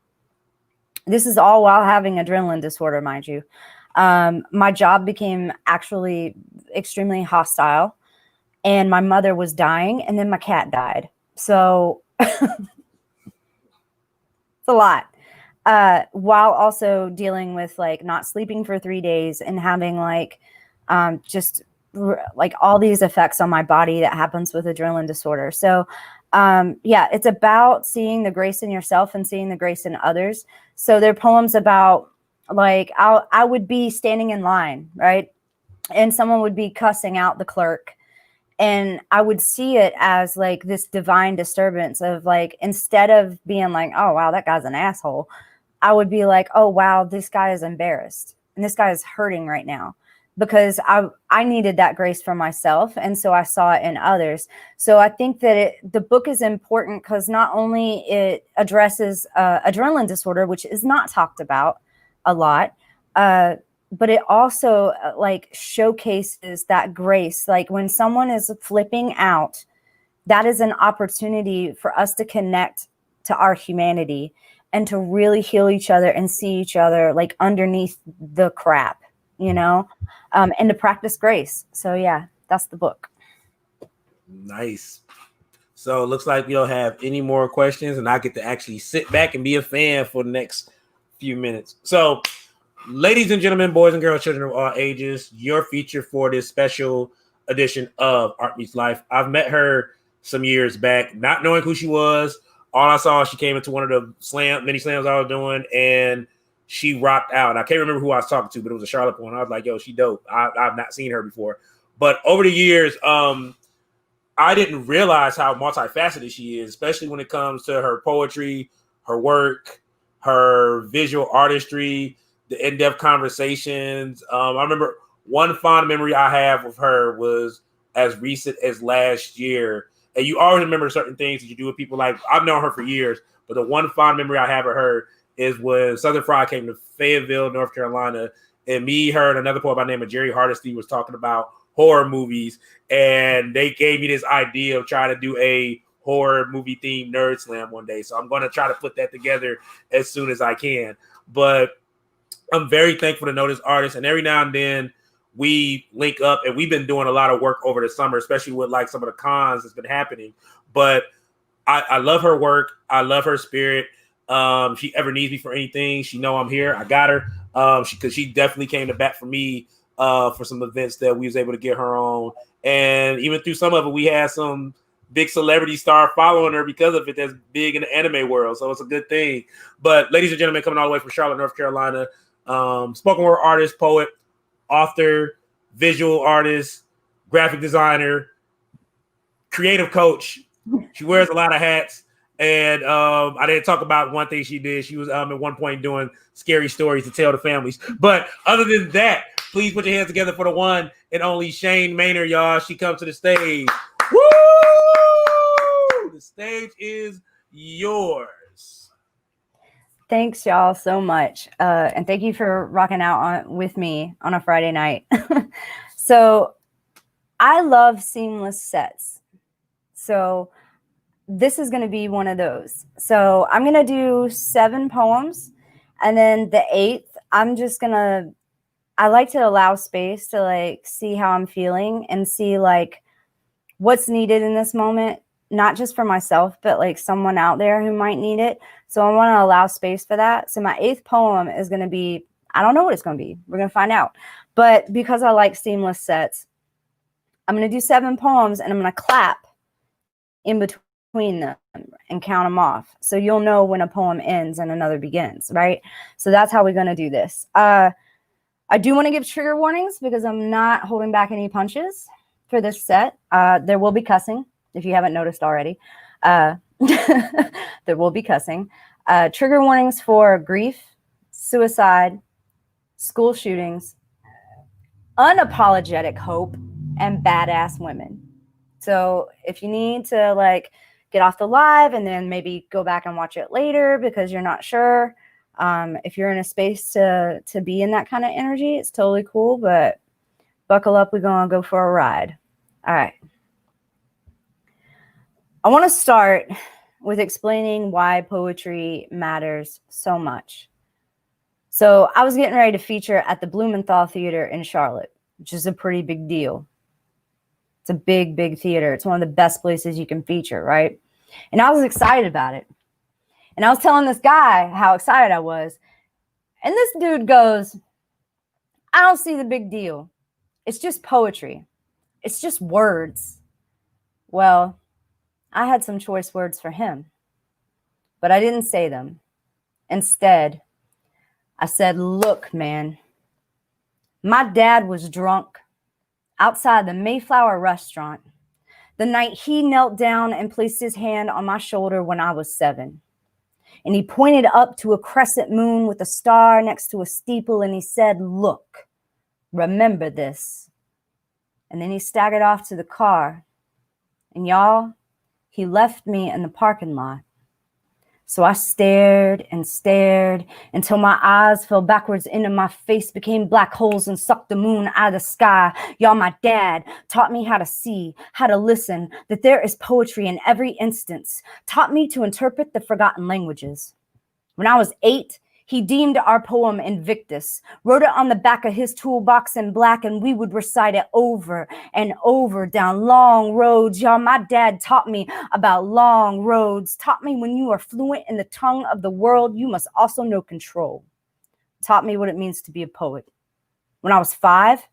This is all while having adrenaline disorder, mind you. My job became actually extremely hostile, and my mother was dying, and then my cat died. So it's a lot. While also dealing with like not sleeping for 3 days and having like like all these effects on my body that happens with adrenaline disorder. So yeah, it's about seeing the grace in yourself and seeing the grace in others. So they're poems about, like, I would be standing in line, right? And someone would be cussing out the clerk. And I would see it as like this divine disturbance of like, instead of being like, oh, wow, that guy's an asshole, I would be like, oh, wow, this guy is embarrassed. And this guy is hurting right now, because I needed that grace for myself. And so I saw it in others. So I think that the book is important because not only it addresses adrenaline disorder, which is not talked about a lot, but it also like showcases that grace. Like when someone is flipping out, that is an opportunity for us to connect to our humanity and to really heal each other and see each other like underneath the crap, you know, and to practice grace. So yeah, that's the book. Nice. So it looks like we don't have any more questions, and I get to actually sit back and be a fan for the next few minutes. So, ladies and gentlemen, boys and girls, children of all ages, your feature for this special edition of Art Meets Life. I've met her some years back, not knowing who she was. All I saw, she came into one of the mini slams I was doing, and she rocked out. I can't remember who I was talking to, but it was a Charlotte one. I was like, yo, she dope. I've not seen her before. But over the years, I didn't realize how multifaceted she is, especially when it comes to her poetry, her work, her visual artistry, the in-depth conversations. I remember one fond memory I have of her was as recent as last year. And you always remember certain things that you do with people. Like, I've known her for years, but the one fond memory I have of her is when Southern Fried came to Fayetteville, North Carolina, and me, her, and another poet by the name of Jerry Hardesty was talking about horror movies, and they gave me this idea of trying to do a horror movie themed nerd slam one day. So I'm going to try to put that together as soon as I can. But I'm very thankful to know this artist, and every now and then we link up, and we've been doing a lot of work over the summer, especially with like some of the cons that's been happening. But I love her work. I love her spirit. If she ever needs me for anything, she know I'm here. I got her. Because she definitely came to bat for me for some events that we was able to get her on. And even through some of it, we had some big celebrity star following her because of it that's big in the anime world. So it's a good thing. But ladies and gentlemen, coming all the way from Charlotte, North Carolina, spoken word artist, poet, author, visual artist, graphic designer, creative coach. She wears a lot of hats. And I didn't talk about one thing she did. She was at one point doing scary stories to tell the families. But other than that, please put your hands together for the one and only Shane Maynard, y'all. She comes to the stage. Woo! The stage is yours. Thanks, y'all, so much. And thank you for rocking out with me on a Friday night. So I love seamless sets. So this is going to be one of those. So I'm going to do 7 poems. And then the 8th, I like to allow space to like see how I'm feeling and see like what's needed in this moment, not just for myself, but like someone out there who might need it. So I want to allow space for that. So my 8th poem is going to be, I don't know what it's going to be. We're going to find out. But because I like seamless sets, I'm going to do 7 poems and I'm going to clap in between them and count them off. So you'll know when a poem ends and another begins, right? So that's how we're going to do this. I do want to give trigger warnings because I'm not holding back any punches for this set. There will be cussing if you haven't noticed already. There will be cussing. Trigger warnings for grief, suicide, school shootings, unapologetic hope, and badass women. So if you need to like get off the live and then maybe go back and watch it later because you're not sure, if you're in a space to be in that kind of energy, it's totally cool, but buckle up, we're gonna go for a ride. All right. I want to start with explaining why poetry matters so much. So I was getting ready to feature at the Blumenthal Theater in Charlotte, which is a pretty big deal. It's a big, big theater. It's one of the best places you can feature, right? And I was excited about it. And I was telling this guy how excited I was. And this dude goes, I don't see the big deal. It's just poetry. It's just words. Well, I had some choice words for him, but I didn't say them. Instead, I said, look, man, my dad was drunk outside the Mayflower restaurant the night he knelt down and placed his hand on my shoulder when I was 7. And he pointed up to a crescent moon with a star next to a steeple, and he said, look, remember this. And then he staggered off to the car. And y'all, he left me in the parking lot. So I stared and stared until my eyes fell backwards into my face, became black holes and sucked the moon out of the sky. Y'all, my dad taught me how to see, how to listen, that there is poetry in every instance, taught me to interpret the forgotten languages. When I was 8, he deemed our poem Invictus, wrote it on the back of his toolbox in black, and we would recite it over and over down long roads. Y'all, my dad taught me about long roads, taught me when you are fluent in the tongue of the world, you must also know control. Taught me what it means to be a poet. When I was 5,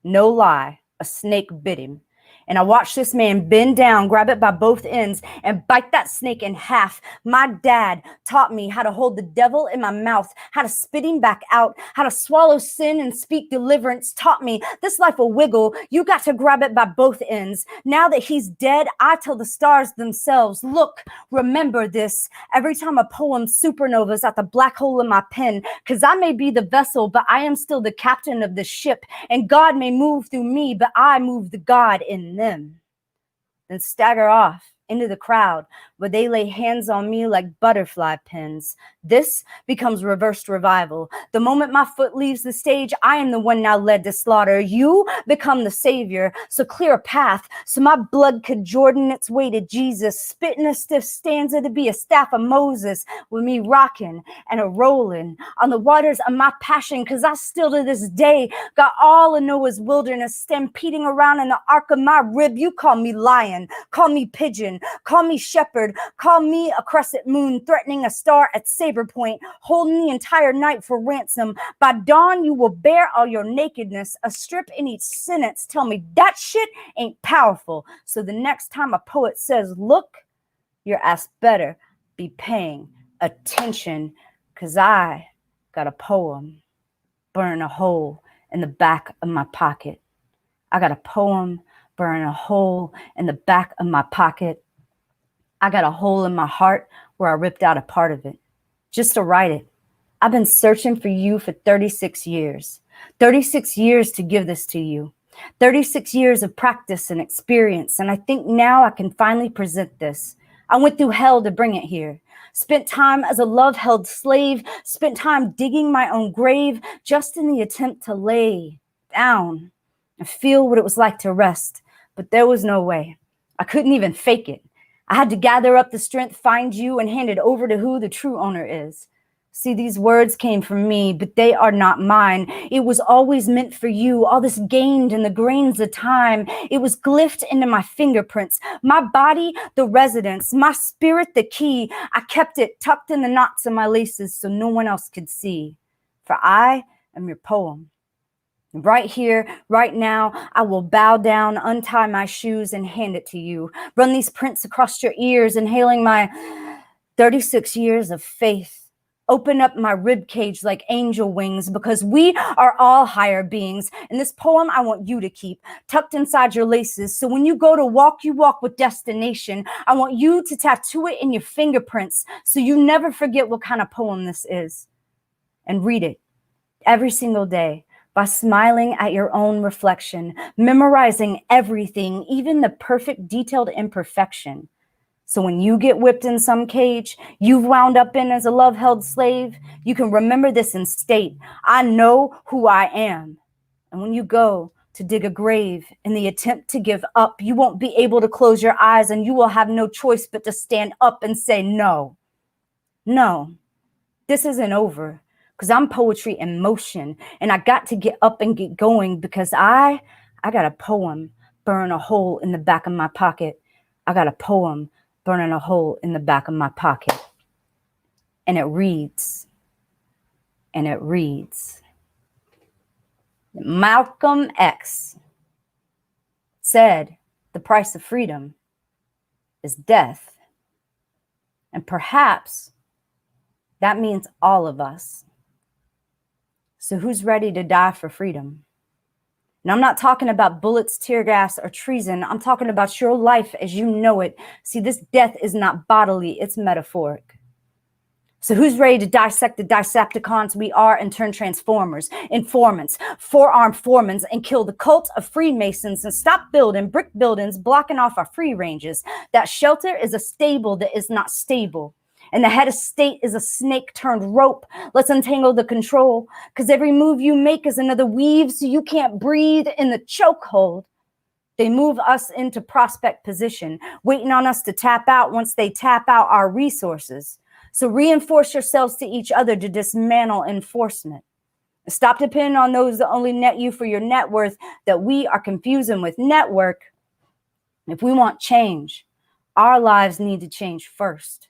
no lie, a snake bit him. And I watched this man bend down, grab it by both ends, and bite that snake in half. My dad taught me how to hold the devil in my mouth, how to spit him back out, how to swallow sin and speak deliverance. Taught me this life will wiggle. You got to grab it by both ends. Now that he's dead, I tell the stars themselves, look, remember this. Every time a poem supernovas at the black hole in my pen, because I may be the vessel, but I am still the captain of the ship. And God may move through me, but I move the God in them. Then stagger off into the crowd where they lay hands on me like butterfly pins. This becomes reversed revival. The moment my foot leaves the stage, I am the one now led to slaughter. You become the savior, so clear a path so my blood could Jordan its way to Jesus, spitting a stiff stanza to be a staff of Moses, with me rocking and a rolling on the waters of my passion, because I still to this day got all of Noah's wilderness stampeding around in the ark of my rib. You call me lion, call me pigeon, call me shepherd, call me a crescent moon threatening a star at saber point, holding the entire night for ransom. By dawn, you will bear all your nakedness, a strip in each sentence. Tell me that shit ain't powerful. So the next time a poet says, look, your ass better be paying attention, because I got a poem burn a hole in the back of my pocket. I got a poem burn a hole in the back of my pocket. I got a hole in my heart where I ripped out a part of it just to write it. I've been searching for you for 36 years. 36 years to give this to you. 36 years of practice and experience. And I think now I can finally present this. I went through hell to bring it here. Spent time as a love-held slave. Spent time digging my own grave just in the attempt to lay down and feel what it was like to rest. But there was no way. I couldn't even fake it. I had to gather up the strength, find you, and hand it over to who the true owner is. See, these words came from me, but they are not mine. It was always meant for you, all this gained in the grains of time. It was glyphed into my fingerprints, my body, the residence, my spirit, the key. I kept it tucked in the knots of my laces so no one else could see. For I am your poem. Right here, right now, I will bow down, untie my shoes, and hand it to you. Run these prints across your ears, inhaling my 36 years of faith. Open up my rib cage like angel wings, because we are all higher beings. And this poem I want you to keep tucked inside your laces. So when you go to walk, you walk with destination. I want you to tattoo it in your fingerprints so you never forget what kind of poem this is. And read it every single day by smiling at your own reflection, memorizing everything, even the perfect detailed imperfection. So when you get whipped in some cage you've wound up in as a love-held slave, you can remember this and state, I know who I am. And when you go to dig a grave in the attempt to give up, you won't be able to close your eyes, and you will have no choice but to stand up and say, no, this isn't over, because I'm poetry in motion, and I got to get up and get going, because I got a poem burn a hole in the back of my pocket. I got a poem burning a hole in the back of my pocket. And it reads, Malcolm X said the price of freedom is death. And perhaps that means all of us. So who's ready to die for freedom? And I'm not talking about bullets, tear gas, or treason. I'm talking about your life as you know it. See, this death is not bodily, it's metaphoric. So who's ready to dissect the Decepticons we are and turn transformers, informants, four-armed foremans, and kill the cult of Freemasons and stop building brick buildings blocking off our free ranges? That shelter is a stable that is not stable. And the head of state is a snake turned rope. Let's untangle the control, because every move you make is another weave, so you can't breathe in the chokehold. They move us into prospect position, waiting on us to tap out once they tap out our resources. So reinforce yourselves to each other to dismantle enforcement. Stop depending on those that only net you for your net worth that we are confusing with network. If we want change, our lives need to change first.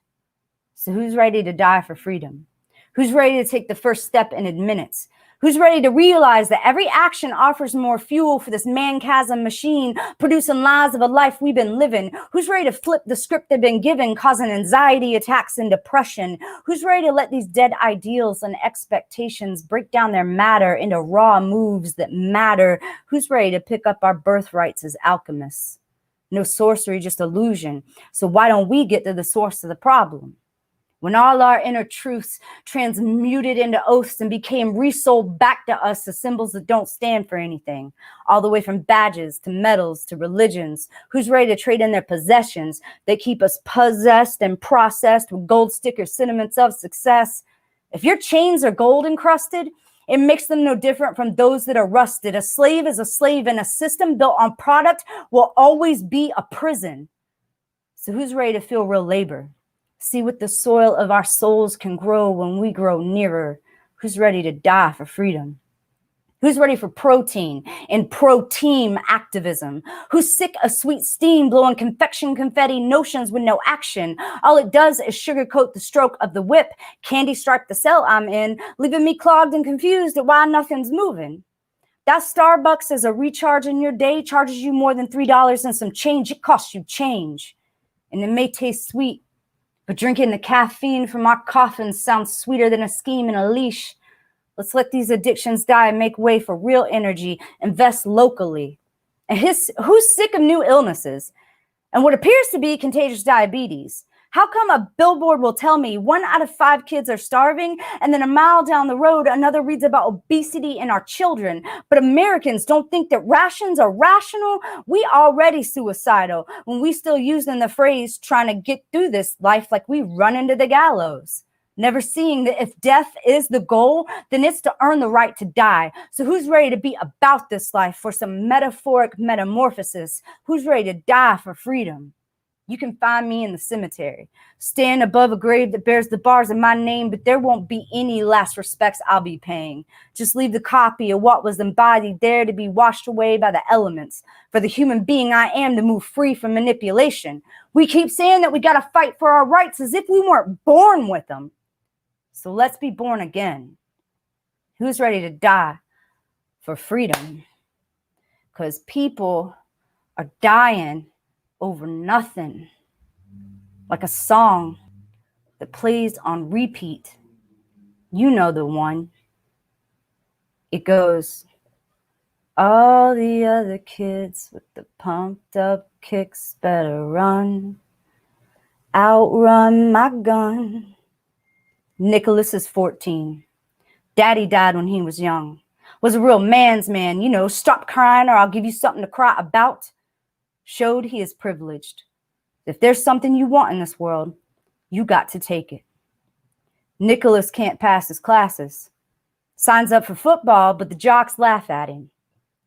So who's ready to die for freedom? Who's ready to take the first step in admittance? Who's ready to realize that every action offers more fuel for this man-chasm machine, producing lies of a life we've been living? Who's ready to flip the script they've been given, causing anxiety attacks and depression? Who's ready to let these dead ideals and expectations break down their matter into raw moves that matter? Who's ready to pick up our birthrights as alchemists? No sorcery, just illusion. So why don't we get to the source of the problem? When all our inner truths transmuted into oaths and became resold back to us as symbols that don't stand for anything, all the way from badges to medals to religions, who's ready to trade in their possessions that keep us possessed and processed with gold sticker sentiments of success? If your chains are gold encrusted, it makes them no different from those that are rusted. A slave is a slave, and a system built on product will always be a prison. So who's ready to feel real labor? See what the soil of our souls can grow when we grow nearer. Who's ready to die for freedom? Who's ready for protein and pro-team activism? Who's sick of sweet steam blowing confection confetti notions with no action? All it does is sugarcoat the stroke of the whip, candy stripe the cell I'm in, leaving me clogged and confused at why nothing's moving. That Starbucks as a recharge in your day charges you more than $3 and some change. It costs you change. And it may taste sweet, but drinking the caffeine from our coffins sounds sweeter than a scheme and a leash. Let's let these addictions die and make way for real energy. Invest locally. And who's sick of new illnesses? and what appears to be contagious diabetes. How come a billboard will tell me 1 out of 5 kids are starving, and then a mile down the road, another reads about obesity in our children? But Americans don't think that rations are rational. We already suicidal when we still using the phrase trying to get through this life like we run into the gallows. Never seeing that if death is the goal, then it's to earn the right to die. So who's ready to be about this life for some metaphoric metamorphosis? Who's ready to die for freedom? You can find me in the cemetery, stand above a grave that bears the bars of my name, but there won't be any last respects I'll be paying. Just leave the copy of what was embodied there to be washed away by the elements. For the human being I am to move free from manipulation. We keep saying that we got to fight for our rights as if we weren't born with them. So let's be born again. Who's ready to die for freedom? Because people are dying over nothing, like a song that plays on repeat. You know the one. It goes, all the other kids with the pumped up kicks better run, outrun my gun. Nicholas is 14. Daddy died when he was young. Was a real man's man, stop crying or I'll give you something to cry about. Showed he is privileged. If there's something you want in this world, you got to take it. Nicholas can't pass his classes. Signs up for football, but the jocks laugh at him.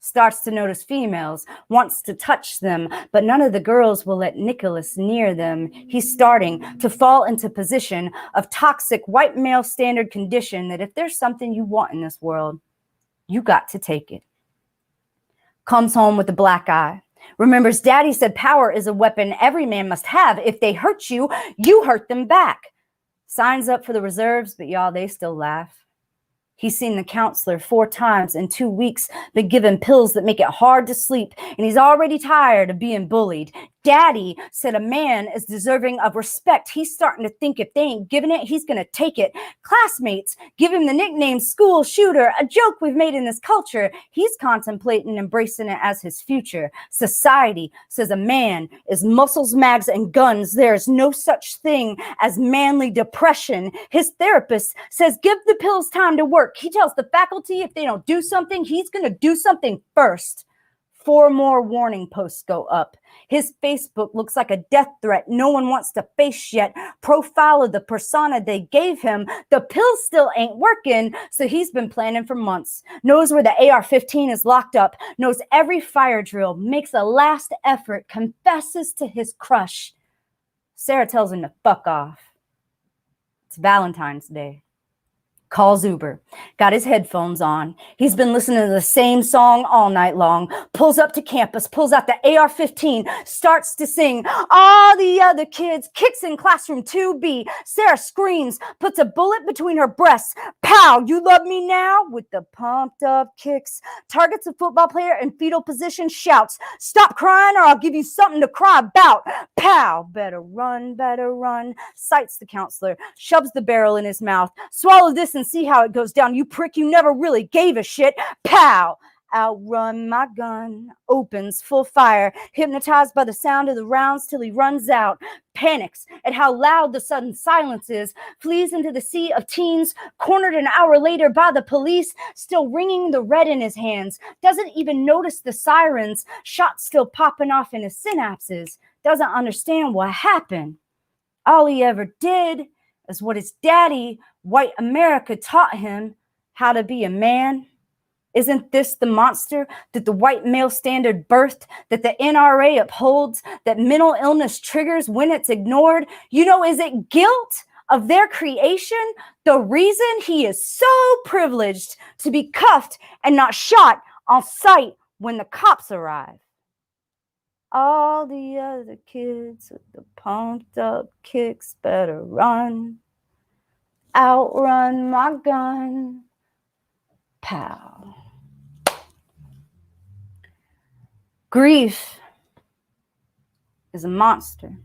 Starts to notice females, wants to touch them, but none of the girls will let Nicholas near them. He's starting to fall into position of toxic white male standard condition that if there's something you want in this world, you got to take it. Comes home with a black eye. Remembers daddy said power is a weapon every man must have. If they hurt you, you hurt them back. Signs up for the reserves, but y'all, they still laugh. He's seen the counselor 4 times in 2 weeks, been given pills that make it hard to sleep, and he's already tired of being bullied. Daddy said a man is deserving of respect. He's starting to think if they ain't giving it, he's going to take it. Classmates give him the nickname school shooter, a joke we've made in this culture. He's contemplating embracing it as his future. Society says a man is muscles, mags, and guns. There's no such thing as manly depression. His therapist says give the pills time to work. He tells the faculty if they don't do something, he's going to do something first. 4 more warning posts go up. His Facebook looks like a death threat no one wants to face yet. Profile of the persona they gave him. The pill still ain't working, so he's been planning for months. Knows where the AR-15 is locked up. Knows every fire drill. Makes a last effort. Confesses to his crush. Sarah tells him to fuck off. It's Valentine's Day. Calls Uber, got his headphones on. He's been listening to the same song all night long. Pulls up to campus, pulls out the AR-15, starts to sing. All the other kids, kicks in classroom 2B. Sarah screams, puts a bullet between her breasts. Pow, you love me now? With the pumped up kicks. Targets a football player in fetal position, shouts, stop crying or I'll give you something to cry about. Pow, better run, better run. Sights the counselor, shoves the barrel in his mouth. Swallow this and see how it goes down. You prick, you never really gave a shit. Pow! Outrun my gun. Opens full fire. Hypnotized by the sound of the rounds till he runs out. Panics at how loud the sudden silence is. Flees into the sea of teens. Cornered an hour later by the police. Still ringing the red in his hands. Doesn't even notice the sirens. Shots still popping off in his synapses. Doesn't understand what happened. All he ever did is what his daddy, white America, taught him, how to be a man. Isn't this the monster that the white male standard birthed, that the NRA upholds, that mental illness triggers when it's ignored? Is it guilt of their creation? The reason he is so privileged to be cuffed and not shot on sight when the cops arrive. All the other kids with the pumped up kicks better run, outrun my gun. Pow. Grief is a monster.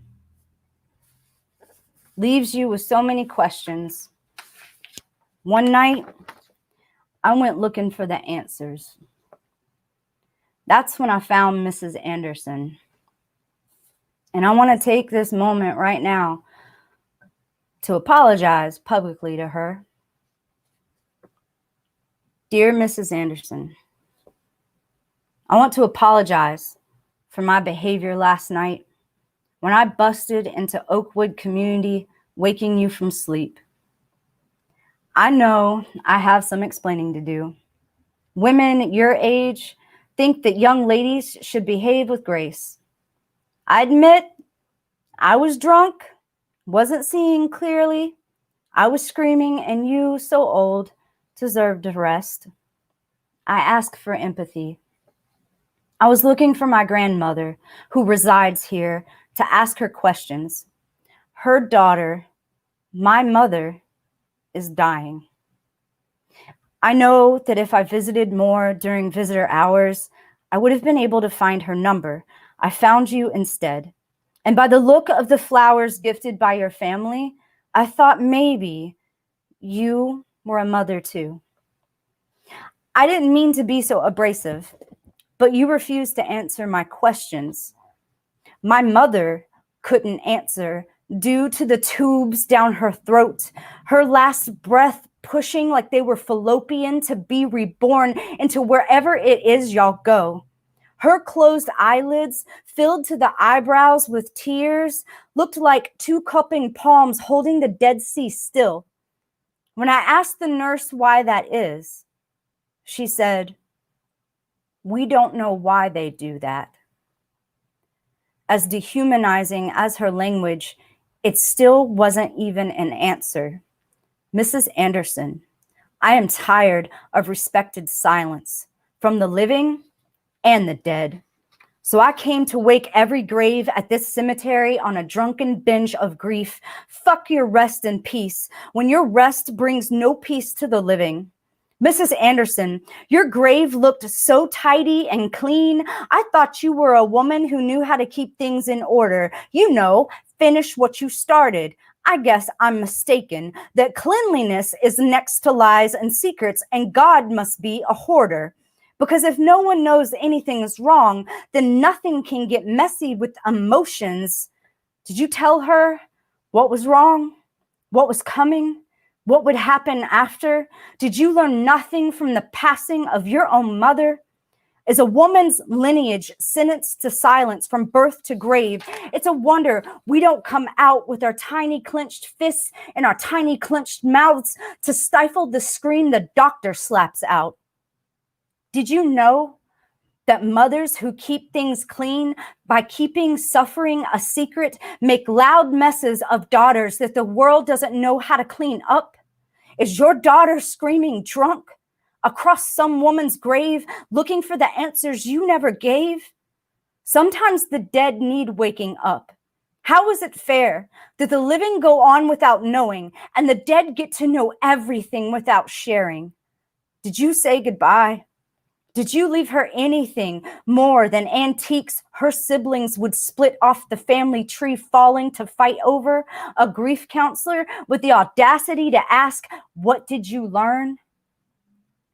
Leaves you with so many questions. One night, I went looking for the answers. That's when I found Mrs. Anderson. And I want to take this moment right now to apologize publicly to her. Dear Mrs. Anderson, I want to apologize for my behavior last night when I busted into Oakwood Community, waking you from sleep. I know I have some explaining to do. Women your age think that young ladies should behave with grace. I admit I was drunk, wasn't seeing clearly. I was screaming, and you, so old, deserved a rest. I ask for empathy. I was looking for my grandmother, who resides here, to ask her questions. Her daughter, my mother, is dying. I know that if I visited more during visitor hours, I would have been able to find her number. I found you instead. And by the look of the flowers gifted by your family, I thought maybe you were a mother too. I didn't mean to be so abrasive, but you refused to answer my questions. My mother couldn't answer due to the tubes down her throat, her last breath pushing like they were fallopian to be reborn into wherever it is y'all go. Her closed eyelids, filled to the eyebrows with tears, looked like two cupping palms holding the Dead Sea still. When I asked the nurse why that is, she said, "We don't know why they do that." As dehumanizing as her language, it still wasn't even an answer. Mrs. Anderson, I am tired of respected silence from the living and the dead. So I came to wake every grave at this cemetery on a drunken binge of grief. Fuck your rest in peace when your rest brings no peace to the living. Mrs. Anderson, your grave looked so tidy and clean. I thought you were a woman who knew how to keep things in order. You know, finish what you started. I guess I'm mistaken that cleanliness is next to lies and secrets, and God must be a hoarder. Because if no one knows anything is wrong, then nothing can get messy with emotions. Did you tell her what was wrong? What was coming? What would happen after? Did you learn nothing from the passing of your own mother? Is a woman's lineage sentenced to silence from birth to grave? It's a wonder we don't come out with our tiny clenched fists and our tiny clenched mouths to stifle the scream the doctor slaps out. Did you know that mothers who keep things clean by keeping suffering a secret make loud messes of daughters that the world doesn't know how to clean up? Is your daughter screaming drunk across some woman's grave looking for the answers you never gave? Sometimes the dead need waking up. How is it fair that the living go on without knowing and the dead get to know everything without sharing? Did you say goodbye? Did you leave her anything more than antiques her siblings would split off the family tree falling to fight over? A grief counselor with the audacity to ask, "What did you learn?"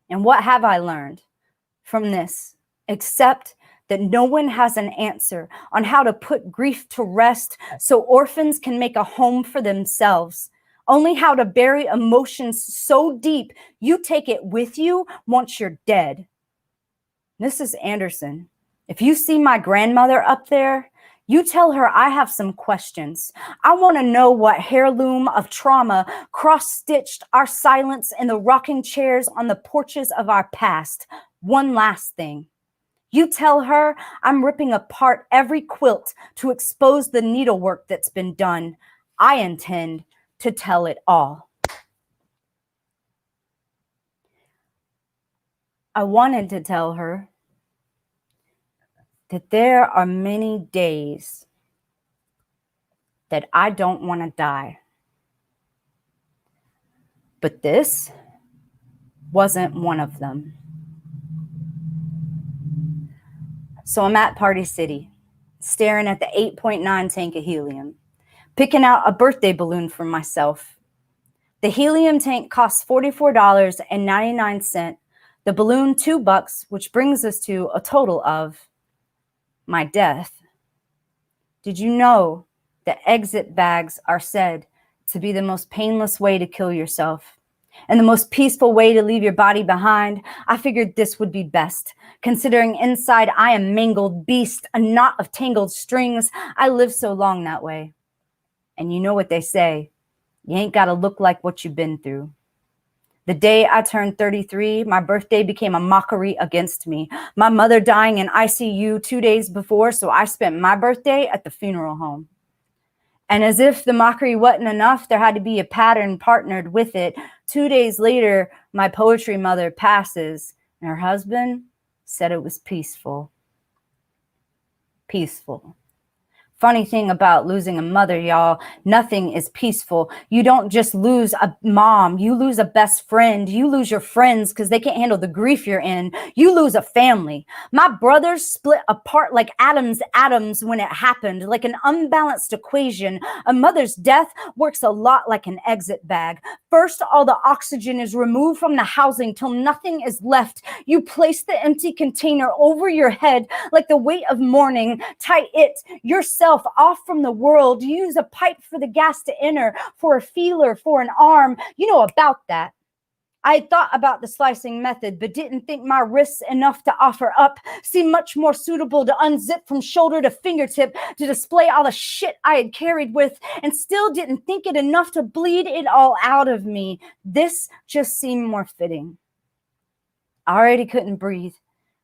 And what have I learned from this, except that no one has an answer on how to put grief to rest so orphans can make a home for themselves? Only how to bury emotions so deep you take it with you once you're dead. Mrs. Anderson, if you see my grandmother up there, you tell her I have some questions. I want to know what heirloom of trauma cross-stitched our silence in the rocking chairs on the porches of our past. One last thing. You tell her I'm ripping apart every quilt to expose the needlework that's been done. I intend to tell it all. I wanted to tell her that there are many days that I don't want to die. But this wasn't one of them. So I'm at Party City, staring at the 8.9 tank of helium, picking out a birthday balloon for myself. The helium tank costs $44.99, the balloon $2, which brings us to a total of my death. Did you know that exit bags are said to be the most painless way to kill yourself and the most peaceful way to leave your body behind? I figured this would be best, considering inside I am mangled beast, a knot of tangled strings. I lived so long that way. And you know what they say, you ain't got to look like what you've been through. The day I turned 33, my birthday became a mockery against me. My mother dying in ICU 2 days before, so I spent my birthday at the funeral home. And as if the mockery wasn't enough, there had to be a pattern partnered with it. 2 days later, my poetry mother passes, and her husband said it was peaceful. Peaceful. Funny thing about losing a mother, y'all, nothing is peaceful. You don't just lose a mom, you lose a best friend, you lose your friends because they can't handle the grief you're in. You lose a family. My brothers split apart like atoms when it happened, like an unbalanced equation. A mother's death works a lot like an exit bag. First, all the oxygen is removed from the housing till nothing is left. You place the empty container over your head like the weight of mourning. Tie it yourself off from the world. Use a pipe for the gas to enter, for a feeler, for an arm. You know about that. I had thought about the slicing method, but didn't think my wrists enough to offer up. Seemed much more suitable to unzip from shoulder to fingertip to display all the shit I had carried with, and still didn't think it enough to bleed it all out of me. This just seemed more fitting. I already couldn't breathe,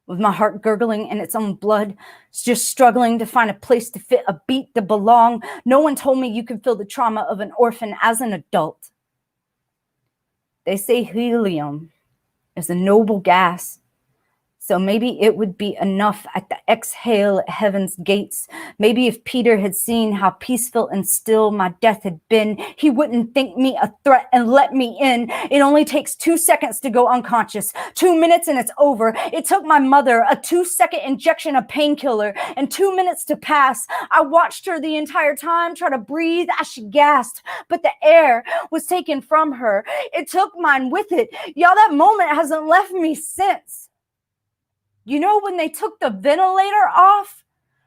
with my heart gurgling in its own blood, just struggling to find a place to fit a beat to belong. No one told me you can feel the trauma of an orphan as an adult. They say helium is a noble gas, so maybe it would be enough at the exhale at heaven's gates. Maybe if Peter had seen how peaceful and still my death had been, he wouldn't think me a threat and let me in. It only takes 2 seconds to go unconscious, 2 minutes and it's over. It took my mother a 2-second injection of painkiller and 2 minutes to pass. I watched her the entire time try to breathe as she gasped, but the air was taken from her. It took mine with it. Y'all, that moment hasn't left me since. You know, when they took the ventilator off,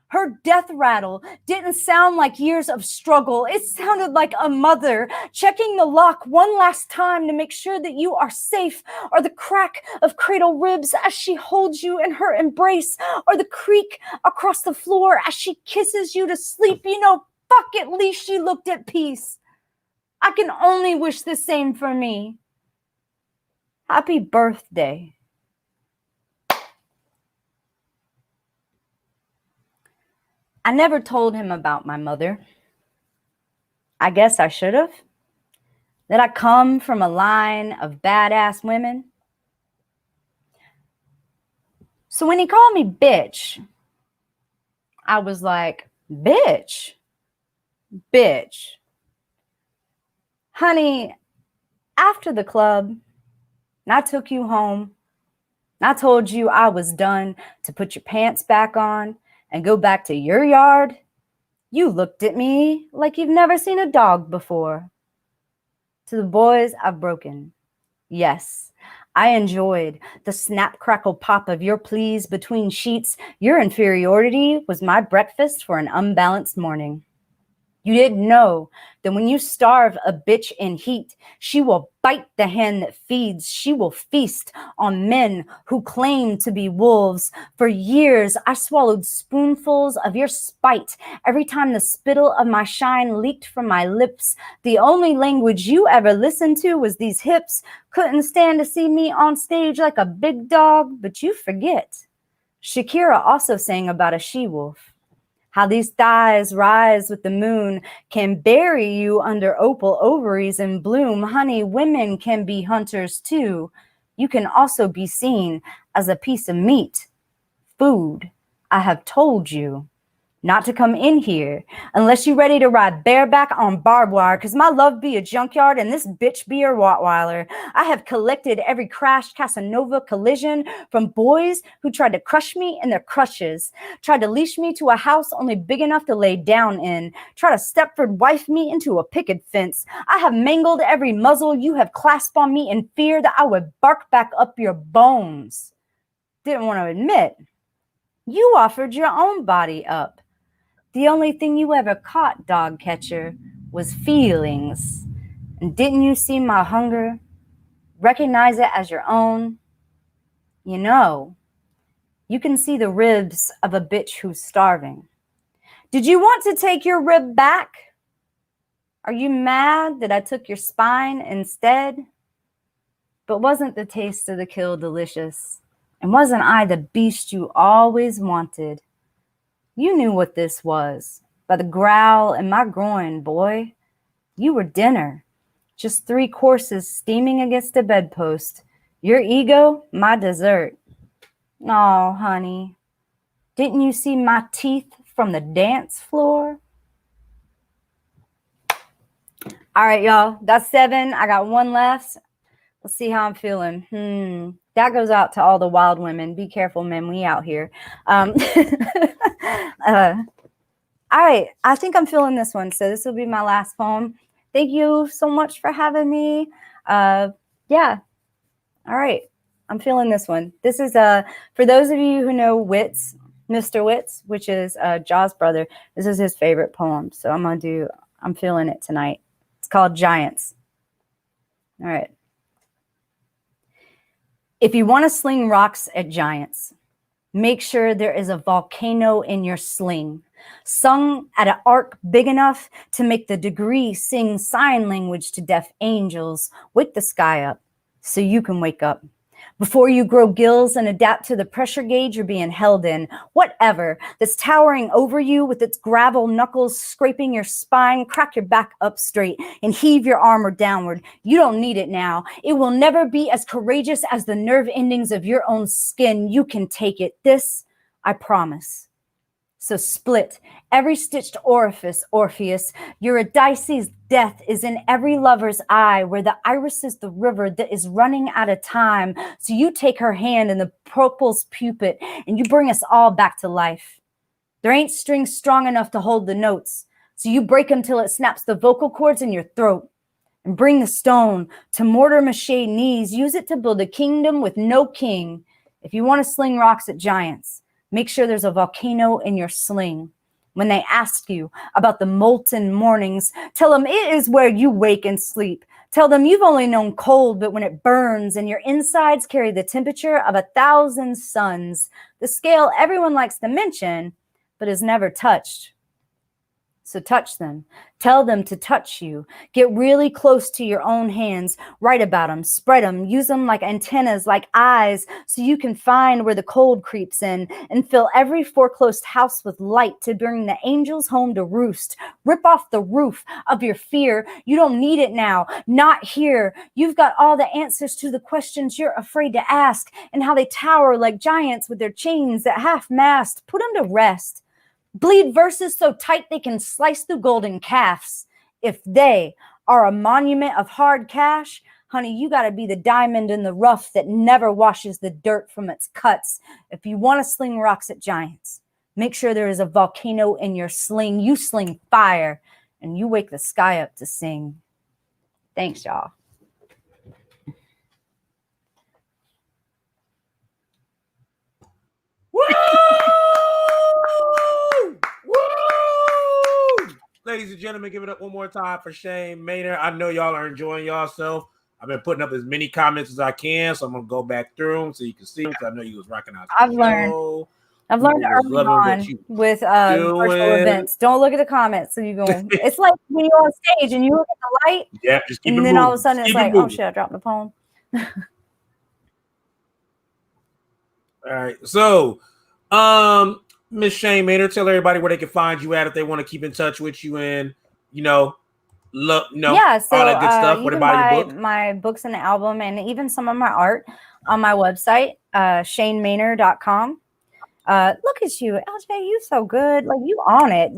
her death rattle didn't sound like years of struggle. It sounded like a mother checking the lock one last time to make sure that you are safe, or the crack of cradle ribs as she holds you in her embrace, or the creak across the floor as she kisses you to sleep. You know, fuck, at least she looked at peace. I can only wish the same for me. Happy birthday. I never told him about my mother. I guess I should have. That I come from a line of badass women. So when he called me bitch, I was like, bitch. Honey, after the club, and I took you home, and I told you I was done to put your pants back on and go back to your yard, you looked at me like you've never seen a dog before. To the boys I've broken, yes, I enjoyed the snap, crackle, pop of your pleas between sheets. Your inferiority was my breakfast for an unbalanced morning. You didn't know that when you starve a bitch in heat, she will bite the hand that feeds. She will feast on men who claim to be wolves. For years, I swallowed spoonfuls of your spite every time the spittle of my shine leaked from my lips. The only language you ever listened to was these hips. Couldn't stand to see me on stage like a big dog, but you forget. Shakira also sang about a she-wolf. How these thighs rise with the moon can bury you under opal ovaries in bloom. Honey, women can be hunters too. You can also be seen as a piece of meat, food. I have told you not to come in here unless you're ready to ride bareback on barbed wire, because my love be a junkyard and this bitch be a Rottweiler. I have collected every crash Casanova collision from boys who tried to crush me in their crushes, tried to leash me to a house only big enough to lay down in, try to Stepford wife me into a picket fence. I have mangled every muzzle you have clasped on me in fear that I would bark back up your bones. Didn't want to admit, you offered your own body up. The only thing you ever caught, dog catcher, was feelings. And didn't you see my hunger? Recognize it as your own? You know, you can see the ribs of a bitch who's starving. Did you want to take your rib back? Are you mad that I took your spine instead? But wasn't the taste of the kill delicious? And wasn't I the beast you always wanted? You knew what this was. By the growl in my groin, boy. You were dinner. Just 3 courses steaming against a bedpost. Your ego, my dessert. Oh, honey. Didn't you see my teeth from the dance floor? All right, y'all. That's 7. I got 1 left. Let's see how I'm feeling. That goes out to all the wild women. Be careful, men. We out here. All right. I think I'm feeling this one. So this will be my last poem. Thank you so much for having me. Yeah. All right. I'm feeling this one. This is for those of you who know Wits, Mr. Wits, which is Jaws' brother. This is his favorite poem. So I'm feeling it tonight. It's called Giants. All right. If you want to sling rocks at giants, make sure there is a volcano in your sling, sung at an arc big enough to make the degree sing sign language to deaf angels. Wake the sky up so you can wake up. Before you grow gills and adapt to the pressure gauge you're being held in, whatever that's towering over you with its gravel knuckles scraping your spine, crack your back up straight and heave your armor downward. You don't need it now. It will never be as courageous as the nerve endings of your own skin. You can take it. This, I promise. So split every stitched orifice, Orpheus. Eurydice's death is in every lover's eye, where the iris is the river that is running out of time. So you take her hand in the purple's pupil and you bring us all back to life. There ain't strings strong enough to hold the notes. So you break them till it snaps the vocal cords in your throat. And bring the stone to mortar mache knees. Use it to build a kingdom with no king. If you want to sling rocks at giants, make sure there's a volcano in your sling. When they ask you about the molten mornings, tell them it is where you wake and sleep. Tell them you've only known cold, but when it burns and your insides carry the temperature of 1,000 suns, the scale everyone likes to mention, but is never touched. So touch them. Tell them to touch you. Get really close to your own hands. Write about them. Spread them. Use them like antennas, like eyes, so you can find where the cold creeps in and fill every foreclosed house with light to bring the angels home to roost. Rip off the roof of your fear. You don't need it now. Not here. You've got all the answers to the questions you're afraid to ask and how they tower like giants with their chains at half-mast. Put them to rest. Bleed verses so tight they can slice through golden calves. If they are a monument of hard cash, honey, you got to be the diamond in the rough that never washes the dirt from its cuts. If you want to sling rocks at giants, make sure there is a volcano in your sling. You sling fire and you wake the sky up to sing. Thanks, y'all. Woo! Ladies and gentlemen, give it up one more time for Shane Maynard. I know y'all are enjoying yourself. I've been putting up as many comments as I can, so I'm gonna go back through them so you can see. I know you was rocking out. I've learned early on with virtual events. Don't look at the comments. So you go. It's like when you're on stage and you look at the light. Yeah, just keep and it then moving. All of a sudden it's like, oh shit, I dropped the poem. All right, so Miss Shane Maynard, tell everybody where they can find you at if they want to keep in touch with you and yeah, so all that good stuff. You what can about buy your book? My books and album and even some of my art on my website, ShaneMaynard.com. Look at you, LJ, you so good. Like you on it.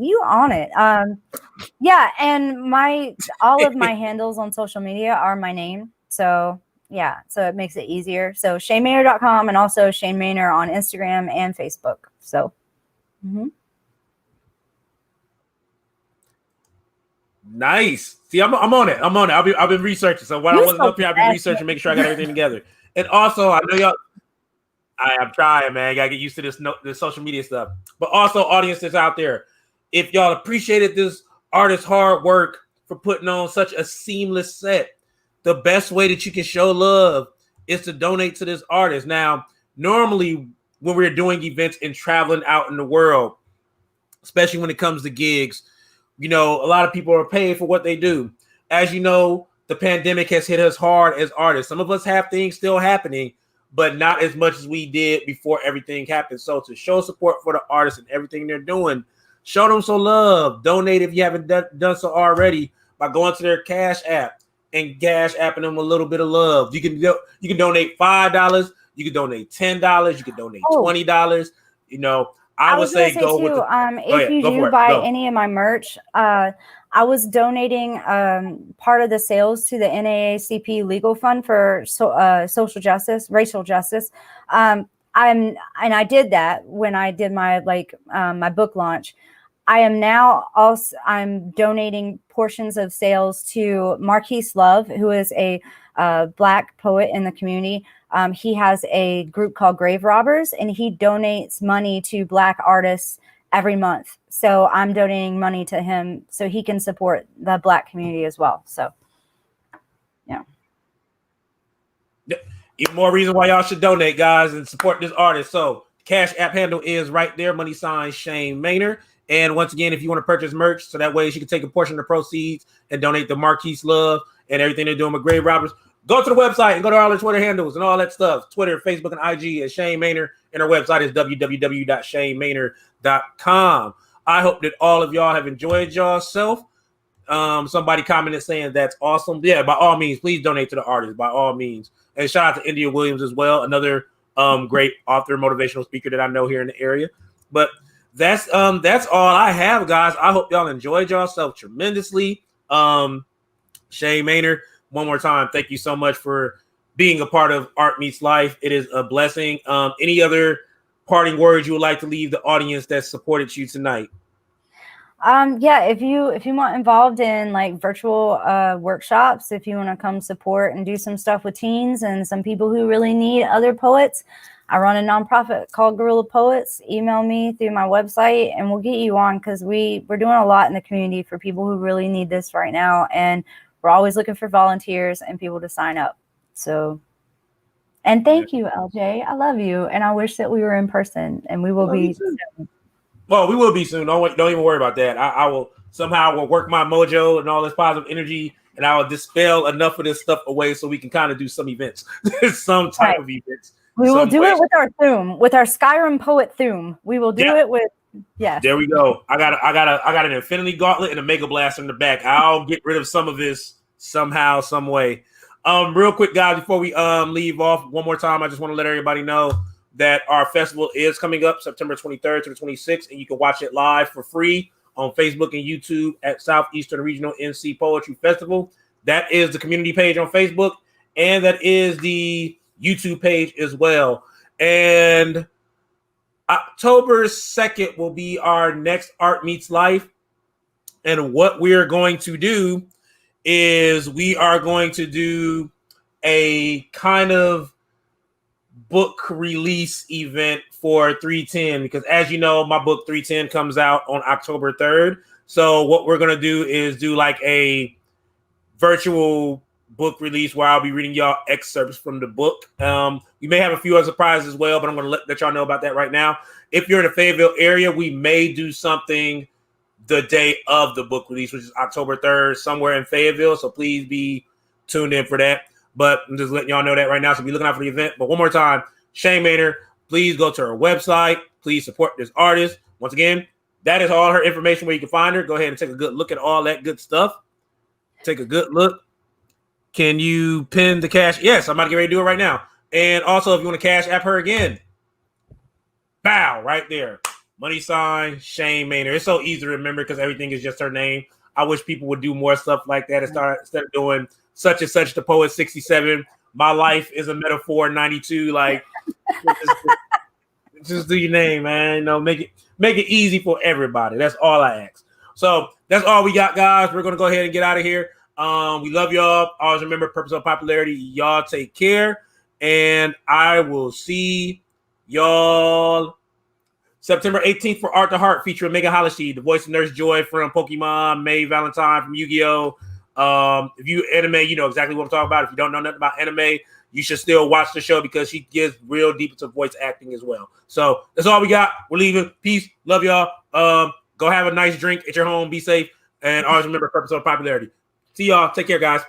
Yeah, and all of my handles on social media are my name. So yeah, so it makes it easier. So ShaneMaynard.com and also Shane Maynard on Instagram and Facebook. So Nice. See, I'm on it. I've been researching. So while I wasn't up here, I've been researching, making sure I got everything together. And also, I know y'all. I'm trying, man. Gotta get used to this social media stuff. But also, audiences out there, if y'all appreciated this artist's hard work for putting on such a seamless set, the best way that you can show love is to donate to this artist. Now, normally when we're doing events and traveling out in the world, especially when it comes to gigs, you know, a lot of people are paid for what they do. As you know, the pandemic has hit us hard as artists. Some of us have things still happening, but not as much as we did before everything happened. So to show support for the artists and everything they're doing, show them some love. Donate if you haven't done so already by going to their Cash App and Cash Apping them a little bit of love. You can donate $5, you can donate $10, you can donate $20. You know, I would say go with if you do buy any of my merch, I was donating part of the sales to the NAACP Legal Fund for social justice, racial justice. I did that when I did my my book launch. I'm donating portions of sales to Marquise Love, who is a Black poet in the community. He has a group called Grave Robbers, and he donates money to Black artists every month. So I'm donating money to him so he can support the Black community as well. So, yeah. Even more reason why y'all should donate, guys, and support this artist. So Cash App handle is right there, # Shane Maynard. And once again, if you want to purchase merch, so that way she can take a portion of the proceeds and donate to Marquise Love and everything they're doing with Grave Robbers, go to the website and go to all their Twitter handles and all that stuff. Twitter, Facebook, and IG at Shane Maynard. And our website is www.shanemaynard.com. I hope that all of y'all have enjoyed yourself. Somebody commented saying that's awesome. Yeah, by all means, please donate to the artist, by all means. And shout out to India Williams as well, another great author, motivational speaker that I know here in the area. But that's all I have, guys. I hope y'all enjoyed yourself tremendously. Shane Maynard, one more time, thank you so much for being a part of Art Meets Life. It is a blessing. Any other parting words you would like to leave the audience that supported you tonight? Yeah, if you want involved in like virtual workshops, if you want to come support and do some stuff with teens and some people who really need other poets, I run a nonprofit called Guerrilla Poets. Email me through my website and we'll get you on, because we're doing a lot in the community for people who really need this right now. And we're always looking for volunteers and people to sign up. So, and thank you, LJ. I love you. And I wish that we were in person, and we will be soon. Well, we will be soon. Don't even worry about that. I will somehow work my mojo and all this positive energy, and I will dispel enough of this stuff away so we can kind of do some events, some type of events. We will do it with our Thum, with our Skyrim poet Thum. We will do it with, yes. There we go. I got an Infinity Gauntlet and a Mega Blaster in the back. I'll get rid of some of this somehow, some way. Real quick, guys, before we leave off, one more time, I just want to let everybody know that our festival is coming up September 23rd to the 26th, and you can watch it live for free on Facebook and YouTube at Southeastern Regional NC Poetry Festival. That is the community page on Facebook, and that is the YouTube page as well. And October 2nd will be our next Art Meets Life. And what we are going to do is we are going to do a kind of book release event for 310, because as you know, my book 310 comes out on October 3rd. So what we're going to do is do like a virtual book release where I'll be reading y'all excerpts from the book. We may have a few other surprises as well, but I'm going to let y'all know about that right now. If you're in the Fayetteville area, we may do something the day of the book release, which is October 3rd, somewhere in Fayetteville. So please be tuned in for that. But I'm just letting y'all know that right now. So be looking out for the event. But one more time, Shane Maynard, please go to her website. Please support this artist. Once again, that is all her information where you can find her. Go ahead and take a good look at all that good stuff. Take a good look. Can you pin the cash? Yes, I'm about to get ready to do it right now. And also, if you want to Cash App her again, bow right there. # Shane Maynard. It's so easy to remember because everything is just her name. I wish people would do more stuff like that and start instead of doing such and such the poet 67. My life is a metaphor 92. Like, just do your name, man. You know, make it easy for everybody. That's all I ask. So that's all we got, guys. We're gonna go ahead and get out of here. We love y'all. Always remember, purpose of popularity. Y'all take care, and I will see y'all September 18th for Art to Heart featuring Megan Holliday, the voice of Nurse Joy from Pokemon, May Valentine from Yu-Gi-Oh! If you anime, you know exactly what I'm talking about. If you don't know nothing about anime, you should still watch the show because she gives real deep into voice acting as well. So that's all we got. We're leaving. Peace. Love y'all. Go have a nice drink at your home. Be safe. And always remember purpose over popularity. See y'all. Take care, guys.